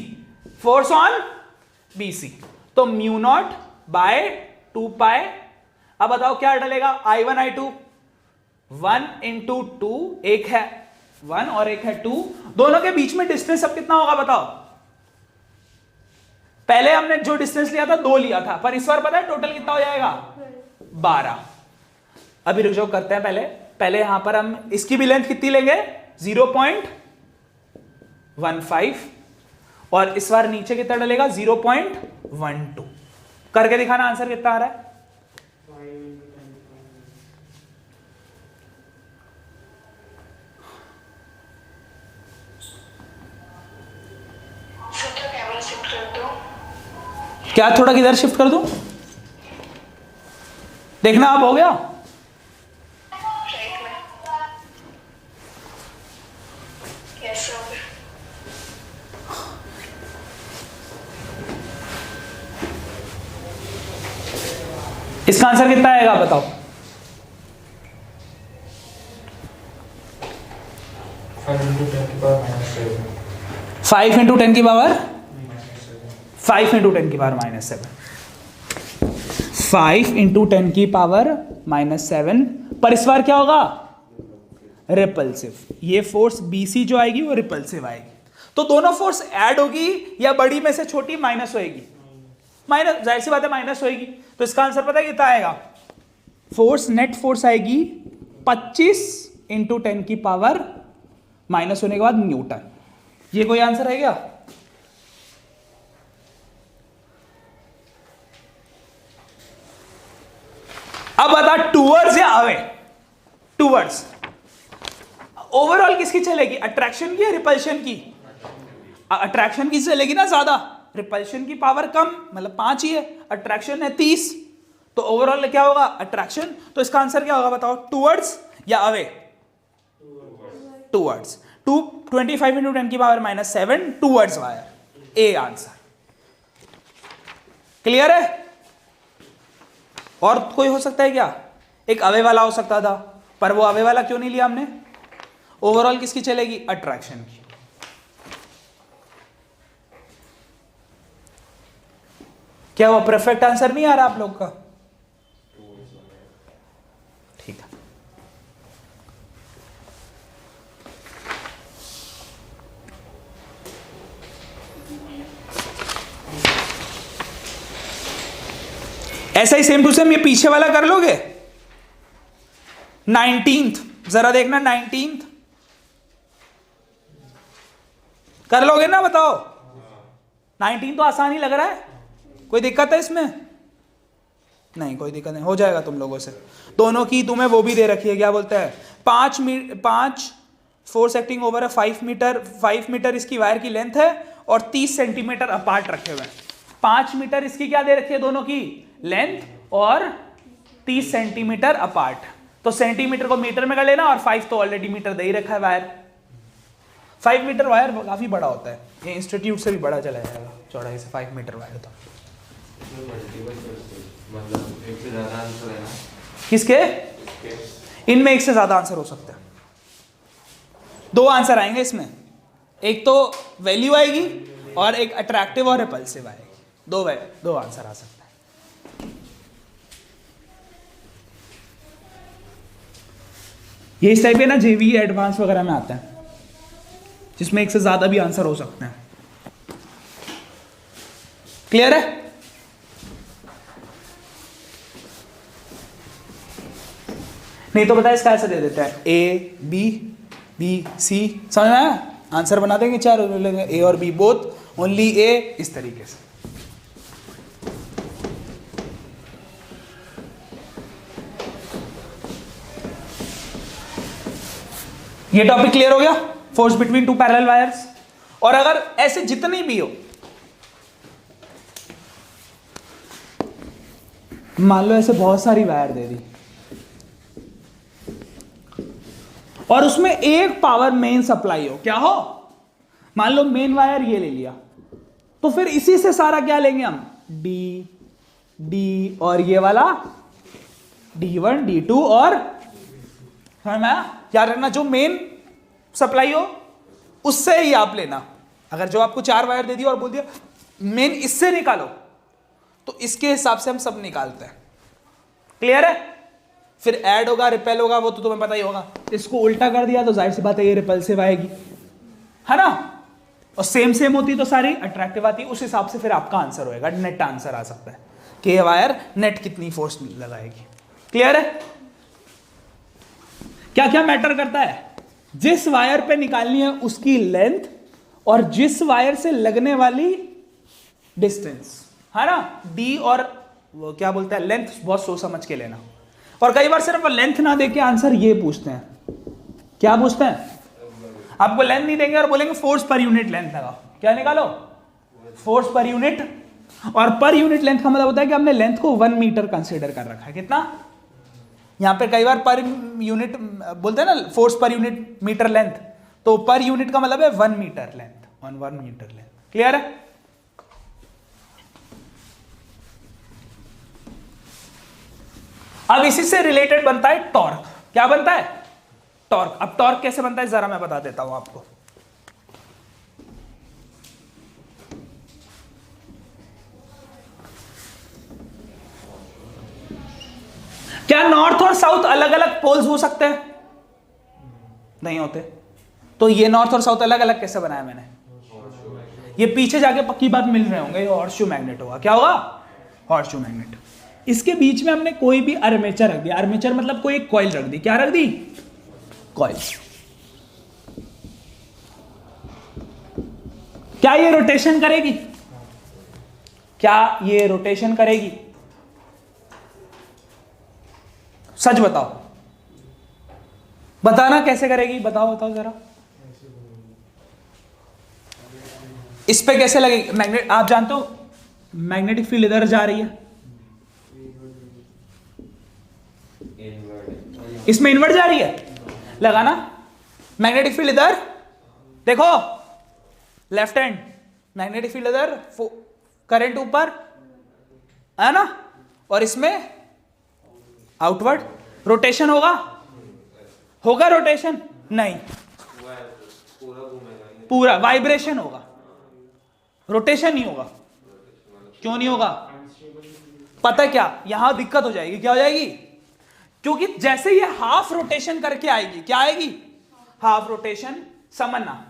force on BC। तो म्यू नॉट बाय 2 पाई। अब बताओ क्या डलेगा? I1 I2, 1 इंटू 2, एक है 1 और एक है 2, दोनों के बीच में डिस्टेंस अब कितना होगा बताओ? पहले हमने जो डिस्टेंस लिया था 2 लिया था, पर इस बार पता है टोटल कितना हो जाएगा? 12। अभी रुक जाओ, करते हैं पहले यहां पर हम इसकी भी लेंथ कितनी लेंगे? 0.15, और इस बार नीचे कितना डलेगा? 0.12। करके दिखाना आंसर कितना आ रहा है? क्या थोड़ा किधर शिफ्ट कर दूं? देखना अब हो गया। इसका आंसर कितना आएगा बताओ? 5 इंटू 10 की पावर -7। 5 इंटू 10 की पावर 5 इंटू 10 की पावर -7। 5 इंटू 10 की पावर -7, पर इस बार क्या होगा? रिपल्सिव। ये फोर्स BC जो आएगी वो रिपल्सिव आएगी। तो दोनों फोर्स ऐड होगी या बड़ी में से छोटी माइनस होएगी? माइनस, जाहिर सी बात है माइनस होएगी। तो इसका आंसर पता है कितना आएगा? फोर्स, नेट फोर्स आएगी 25 इंटू 10 की पावर माइनस होने के बाद न्यूटन। ये कोई आंसर है क्या? अब बता, टूवर्ड्स या अवे? टूवर्ड्स। ओवरऑल किसकी चलेगी? अट्रैक्शन की या रिपल्शन की? अट्रैक्शन की चलेगी ना ज्यादा, रिपल्शन की पावर कम, मतलब 5 ही है, अट्रैक्शन है 30, तो ओवरऑल क्या होगा? अट्रैक्शन। तो इसका आंसर क्या होगा बताओ? टूवर्ड्स या अवे? टूवर्ड्स। 25 इंटू 10 की power -7 towards wire. A answer. Clear है? और कोई हो सकता है क्या, एक अवे वाला हो सकता था, पर वो अवे वाला क्यों नहीं लिया हमने? ओवरऑल किसकी चलेगी? अट्रैक्शन की। क्या वो परफेक्ट आंसर नहीं आ रहा आप लोग का? ठीक है, ऐसा ही सेम टू सेम ये पीछे वाला कर लोगे। 19th जरा देखना, 19th कर लोगे ना? बताओ। 19 तो आसान ही लग रहा है, कोई दिक्कत है इसमें? नहीं, कोई दिक्कत नहीं, हो जाएगा तुम लोगों से। दोनों की तुम्हें वो भी दे रखी है, क्या बोलते हैं, 5 फोर्स एक्टिंग ओवर 5 मीटर इसकी वायर की लेंथ है और 30 सेंटीमीटर अपार्ट रखे हुए हैं। 5 मीटर इसकी क्या दे रखी है, दोनों की लेंथ, और 30 सेंटीमीटर अपार्ट। तो सेंटीमीटर को मीटर में कर लेना, और 5 तो ऑलरेडी मीटर दे ही रखा है वायर। 5 मीटर वायर काफी बड़ा होता है, ये इंस्टीट्यूट से भी बड़ा चला जाएगा चौड़ाई से 5 मीटर वायर। तो मतलब एक से ज्यादा आंसर है ना? किसके? इनमें एक से ज्यादा आंसर हो सकता है। 2 आंसर आएंगे इसमें, एक तो वैल्यू आएगी और एक अट्रैक्टिव और रिपल्सिव आएगी। दो आंसर आ सकता है। ये इस टाइप के ना जेवी एडवांस वगैरह में आता है, जिसमें एक से ज्यादा भी आंसर हो सकते हैं। क्लियर है? नहीं तो बताए इसका ऐसे दे देते हैं, ए बी बी सी, समझ में आया? आंसर बना देंगे 4, ए और बी बोथ, ओनली ए, इस तरीके से। ये टॉपिक क्लियर हो गया, फोर्स बिटवीन 2 पैरेलल वायर्स। और अगर ऐसे जितनी भी हो, मान लो ऐसे बहुत सारी वायर दे दी और उसमें एक पावर मेन सप्लाई हो, क्या हो, मान लो मेन वायर ये ले लिया, तो फिर इसी से सारा क्या लेंगे हम, डी डी और ये वाला D1 D2 और समझ में आया? याद रखना, जो मेन सप्लाई हो उससे ही आप लेना। अगर जो आपको 4 वायर दे दिया और बोल दिया मेन इससे निकालो, तो इसके हिसाब से हम सब निकालते हैं। क्लियर है? फिर ऐड होगा, रिपेल होगा, वो तो तुम्हें पता ही होगा। इसको उल्टा कर दिया तो जाहिर सी बात है ये रिपल्सिव आएगी, है ना? और सेम होती तो सारी अट्रैक्टिव आती, उस हिसाब से फिर आपका आंसर होएगा, नेट आंसर आ सकता है कि ये वायर नेट कितनी फोर्स लगाएगी। क्लियर है? क्या क्या मैटर करता है? जिस वायर पे निकालनी है उसकी लेंथ और जिस वायर से लगने वाली डिस्टेंस, है ना? डी और वो क्या बोलता है, लेंथ बहुत सोच समझ के लेना। और कई बार सिर्फ लेंथ ना देके आंसर ये पूछते हैं, क्या पूछते हैं? आपको लेंथ नहीं देंगे और बोलेंगे फोर्स पर यूनिट लेंथ लगाओ, क्या निकालो, फोर्स पर यूनिट। और पर यूनिट लेंथ का मतलब होता है कि हमने लेंथ को 1 मीटर कंसीडर कर रखा है। कितना? यहां पे कई बार पर यूनिट बोलते हैं ना, force per unit metre length, तो पर यूनिट का मतलब है 1 metre length, 1 metre length. Clear है? अब इसी से रिलेटेड बनता है टॉर्क। क्या बनता है? टॉर्क। अब टॉर्क कैसे बनता है जरा मैं बता देता हूं आपको। क्या नॉर्थ और साउथ अलग अलग पोल्स हो सकते हैं? नहीं होते। तो ये नॉर्थ और साउथ अलग अलग कैसे बनाया मैंने? ये पीछे जाके पक्की बात मिल रहे होंगे, ये हॉर्सशू मैग्नेट होगा। क्या होगा? Horseshoe magnet. इसके बीच में हमने कोई भी आर्मेचर रख दिया, आर्मेचर मतलब कोई एक कॉइल रख दी। क्या रख दी? कॉइल। क्या ये रोटेशन करेगी? क्या ये रोटेशन करेगी? सच बताओ, बताना कैसे करेगी, बताओ बताओ जरा। इस पे कैसे लगेगी मैग्नेट? आप जानते हो मैग्नेटिक फील्ड इधर जा रही है, इसमें इनवर्ट जा रही है, लगाना मैग्नेटिक फील्ड इधर, देखो लेफ्ट हैंड, मैग्नेटिक फील्ड इधर, करंट ऊपर है ना, और इसमें आउटवर्ड। रोटेशन होगा, होगा रोटेशन? नहीं, पूरा घूमेगा, पूरा वाइब्रेशन होगा, रोटेशन नहीं होगा। क्यों नहीं होगा? पता है क्या, यहां दिक्कत हो जाएगी। क्या हो जाएगी? क्योंकि जैसे ये हाफ रोटेशन करके आएगी, क्या आएगी? Half rotation. समझना,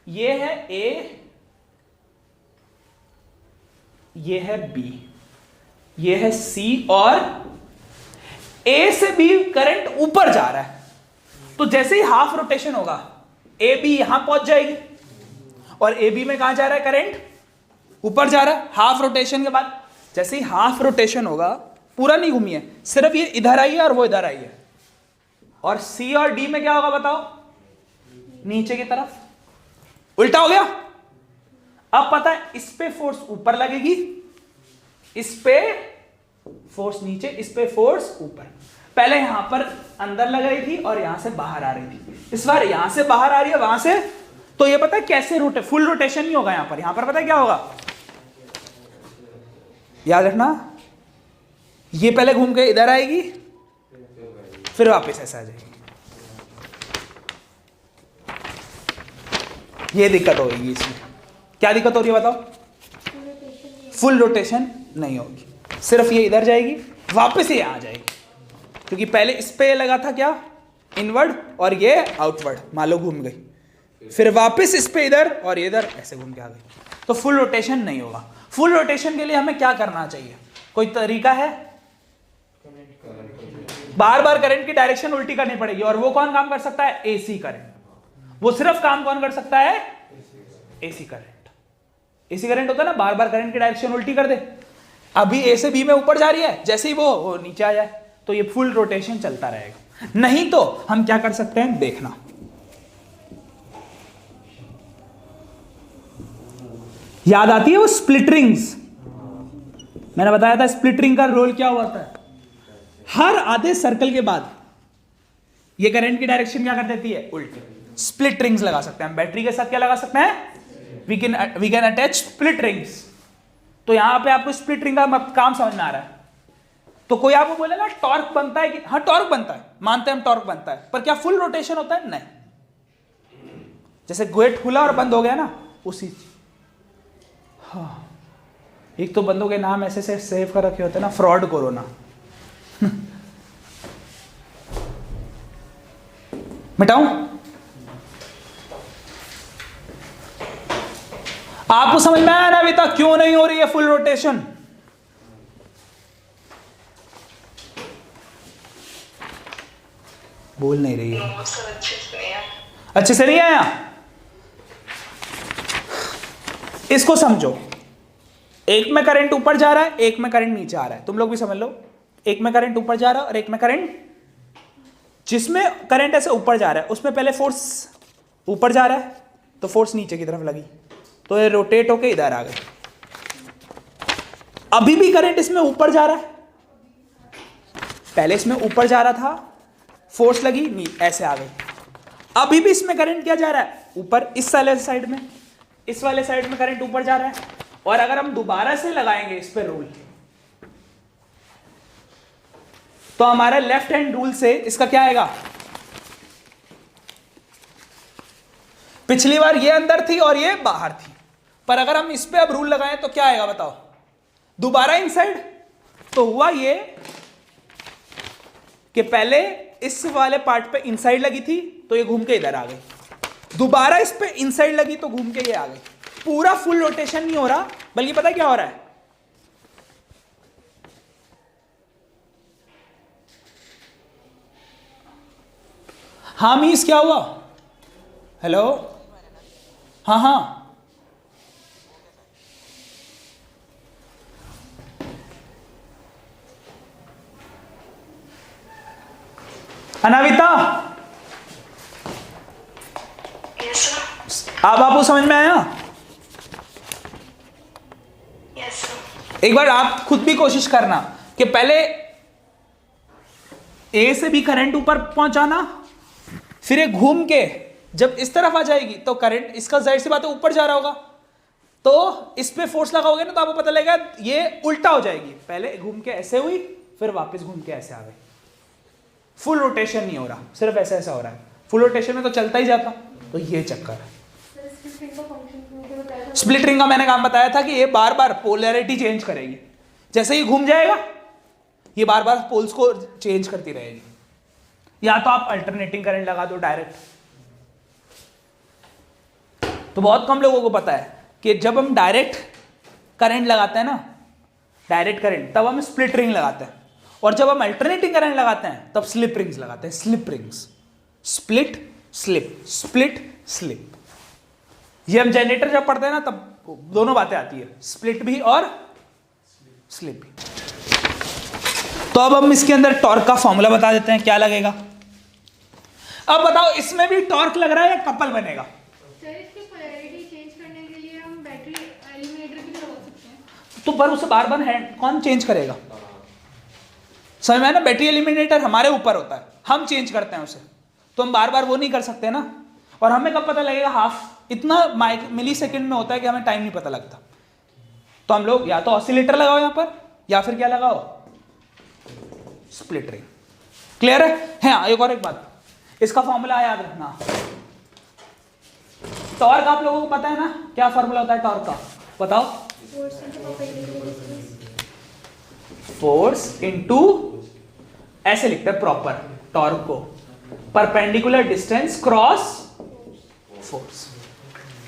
ये है ए, ये है बी, ये है सी, और ए से बी करंट ऊपर जा रहा है। तो जैसे ही हाफ रोटेशन होगा, ए बी यहां पहुंच जाएगी, और ए बी में कहां जा रहा है करंट? ऊपर जा रहा है। हाफ रोटेशन के बाद जैसे ही हाफ रोटेशन होगा, पूरा नहीं घूमी है, सिर्फ ये इधर आई है और वो इधर आई है, और सी और डी में क्या होगा बताओ? नीचे की तरफ। उल्टा हो गया। अब पता है, इस पे फोर्स ऊपर लगेगी, इस पे फोर्स नीचे, इस पे फोर्स ऊपर। पहले यहां पर अंदर लग रही थी और यहां से बाहर आ रही थी, इस बार यहां से बाहर आ रही है, वहां से। तो ये पता है कैसे फुल रोटेशन नहीं होगा यहां पर पता है क्या होगा? याद रखना, ये पहले घूम के इधर आएगी, फिर वापस ऐसा आ जाएगी। ये दिक्कत होगी इसमें। क्या दिक्कत हो रही है बताओ? फुल रोटेशन नहीं होगी, सिर्फ ये इधर जाएगी, वापस ये आ जाएगी। क्योंकि पहले इस पे लगा था क्या? इनवर्ड, और ये आउटवर्ड, मान लो घूम गई, फिर वापस इस पे इधर, और इधर ऐसे घूम के आ गई। तो फुल रोटेशन नहीं होगा। फुल रोटेशन के लिए हमें क्या करना चाहिए? कोई तरीका है? बार बार करंट की डायरेक्शन उल्टी करनी पड़ेगी, और वो कौन काम कर सकता है? AC current. वो सिर्फ काम कौन कर सकता है? AC current. एसी करंट होता है ना, बार बार करंट की डायरेक्शन उल्टी कर दे। अभी ए से बी में ऊपर जा रही है, जैसे ही वो नीचे आ जाए तो ये फुल रोटेशन चलता रहेगा। नहीं तो हम क्या कर सकते हैं, देखना। याद आती है वो स्प्लिट रिंग्स? मैंने बताया था स्प्लिट रिंग का रोल क्या होता है। हर आधे सर्कल के बाद ये करंट की डायरेक्शन क्या कर देती है? उल्टी। स्प्लिट रिंग्स लगा सकते हैं हम। बैटरी के साथ क्या लगा सकते हैं? We can attach split rings. तो यहां पे आपको स्प्लिट रिंग का काम समझ में आ रहा है। तो कोई आपको बोले ना टॉर्क बनता है कि हाँ टॉर्क बनता है, मानते हैं हम टॉर्क बनता है, पर क्या फुल रोटेशन होता है? नहीं। जैसे गेट खुला और बंद हो गया ना, उसी। हाँ, एक तो बंदों के नाम ऐसे से सेव कर रखे होते हैं ना, फ्रॉड कोरोना। मिटाऊं? आपको समझ में आया ना अभी तक क्यों नहीं हो रही है फुल रोटेशन? बोल नहीं रही है। अच्छे से नहीं आया? इसको समझो, एक में करंट ऊपर जा रहा है, एक में करंट नीचे आ रहा है। तुम लोग भी समझ लो, एक में करंट ऊपर जा रहा है और एक में करंट, जिसमें करंट ऐसे ऊपर जा रहा है उसमें पहले फोर्स ऊपर जा रहा है, तो फोर्स नीचे की तरफ लगी, तो ये रोटेट होके इधर आ गई। अभी भी करंट इसमें ऊपर जा रहा है, पहले इसमें ऊपर जा रहा था, फोर्स लगी, ऐसे आ गई। अभी भी इसमें करंट क्या जा रहा है? ऊपर। इस वाले साइड में, इस वाले साइड में करंट ऊपर जा रहा है। और अगर हम दोबारा से लगाएंगे इस पे रूल, तो हमारा लेफ्ट हैंड रूल से इसका क्या आएगा? पिछली बार ये अंदर थी और ये बाहर थी, पर अगर हम इस पे अब रूल लगाएं तो क्या आएगा बताओ? दोबारा इनसाइड। तो हुआ ये कि पहले इस वाले पार्ट पे इनसाइड लगी थी तो ये घूम के इधर आ गई, दोबारा इस पे इनसाइड लगी तो घूम के ये आ गई। पूरा फुल रोटेशन नहीं हो रहा, बल्कि पता है क्या हो रहा है? हाँ मीस क्या हुआ? हेलो, हाँ हाँ, अनाविता, आप आपको समझ में आया? एक बार आप खुद भी कोशिश करना कि पहले ए से भी करंट ऊपर पहुंचाना, फिर ये घूम के जब इस तरफ आ जाएगी तो करंट इसका जाहिर सी बात है ऊपर जा रहा होगा, तो इस पे फोर्स लगाओगे ना तो आपको पता लगेगा ये उल्टा हो जाएगी, पहले घूम के ऐसे हुई फिर वापस घूम के ऐसे आ गई। फुल रोटेशन नहीं हो रहा, सिर्फ ऐसा ऐसा हो रहा है। फुल रोटेशन में तो चलता ही जाता, तो ये चक्कर है। स्प्लिट रिंग का मैंने काम बताया था कि ये बार बार पोलैरिटी चेंज करेगी, जैसे ही घूम जाएगा ये बार बार पोल्स को चेंज करती रहेगी। या तो आप अल्टरनेटिंग करंट लगा दो डायरेक्ट, तो बहुत कम लोगों को पता है कि जब हम डायरेक्ट करंट लगाते हैं ना, डायरेक्ट करंट, तब हम स्प्लिट रिंग लगाते हैं, और जब हम अल्टरनेटिंग करंट लगाते हैं तब स्लिप रिंग्स लगाते हैं। Slip rings, split slip, split slip. ये हम जनरेटर जब पढ़ते हैं ना तब दोनों बातें आती है, स्प्लिट भी और स्लिप भी। तो अब हम इसके अंदर टॉर्क का फॉर्मूला बता देते हैं, क्या लगेगा। अब बताओ इसमें भी टॉर्क लग रहा है या कपल बनेगा। सर इसकी पोलैरिटी चेंज करने के लिए हम बैटरी एलिमिनेटर भी लगा सकते हैं। तो पर उसे बार बार हैंड कौन चेंज करेगा, समझ में है ना। बैटरी एलिमिनेटर हमारे ऊपर होता है, हम चेंज करते हैं उसे, तो हम बार बार वो नहीं कर सकते ना। और हमें कब पता लगेगा, हाफ इतना मिली सेकेंड में होता है कि हमें टाइम नहीं पता लगता। तो हम लोग या तो ऑसिलेटर लगाओ यहां पर, या फिर क्या लगाओ, स्प्लिट रिंग। क्लियर है। हाँ, एक और एक बात, इसका फॉर्मूला याद रखना। टॉर्क आप लोगों को पता है ना, क्या फॉर्मूला होता है टॉर्क का, बताओ। फोर्स इनटू, ऐसे लिखते हैं प्रॉपर टॉर्क को, परपेंडिकुलर डिस्टेंस क्रॉस फोर्स,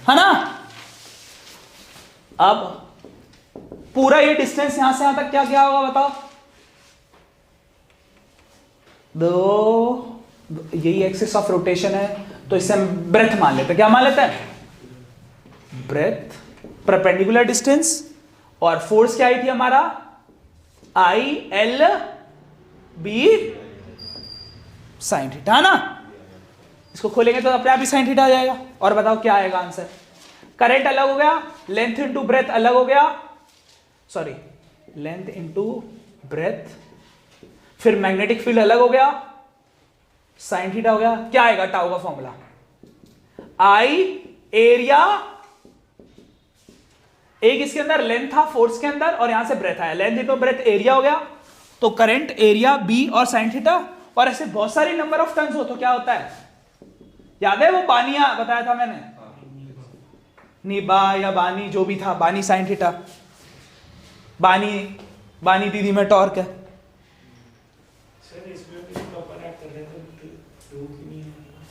है ना। अब पूरा ये डिस्टेंस यहां से यहां तक क्या क्या होगा बताओ। यही एक्सिस ऑफ रोटेशन है, तो इसे हम ब्रेथ मान लेते हैं। क्या मान लेते हैं, ब्रेथ, परपेंडिकुलर डिस्टेंस, और फोर्स क्या आई थी हमारा, I L B sine theta, है ना। इसको खोलेंगे तो अपने आप ही साइन थीटा आ जाएगा। और बताओ क्या आएगा आंसर। करंट अलग हो गया, लेंथ इंटू ब्रेथ अलग हो गया, सॉरी लेंथ इंटू ब्रेथ, फिर मैग्नेटिक फील्ड अलग हो गया, साइन थीटा हो गया। क्या आएगा टाउ का फॉर्मूला, आई एरिया, एक इसके अंदर लेंथ था फोर्स के अंदर, और यहां से ब्रेथ आया, लेंथ इंटू ब्रेथ एरिया हो गया, तो करंट एरिया बी और साइन थीटा। और ऐसे बहुत सारे नंबर ऑफ टर्न्स हो तो क्या होता है, याद है वो बानिया बताया था मैंने, निबा या बानी जो भी था, बानी साइन थीटा, बानी दीदी में टॉर्क है।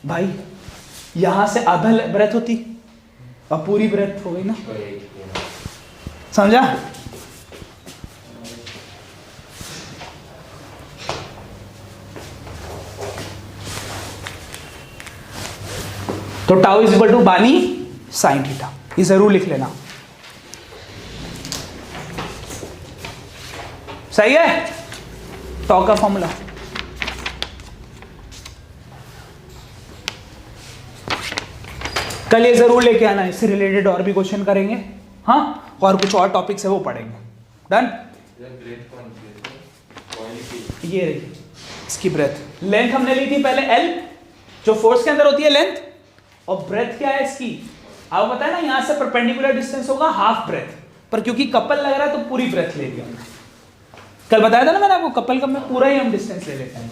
भाई यहां से आधा ब्रेथ होती और पूरी ब्रेथ हो गई ना, समझा। तो टाउ इज इक्वल टू बानी साइन थीटा, ये जरूर लिख लेना, सही है। टाउ का फॉर्मूला कल ये जरूर लेके आना, इससे रिलेटेड और भी क्वेश्चन करेंगे, हाँ, और कुछ और टॉपिक्स है वो पढ़ेंगे। डन। ये रही इसकी ब्रेथ, लेंथ हमने ली थी पहले L, जो फोर्स के अंदर होती है लेंथ, और ब्रेथ क्या है इसकी, आपको पता है ना, यहां से परपेंडिकुलर डिस्टेंस होगा हाफ ब्रेथ, पर क्योंकि कपल लग रहा है तो पूरी ब्रेथ ले लिया हमने। कल बताया था ना मैंने आपको, कपल का में पूरा ही हम डिस्टेंस ले लेते हैं।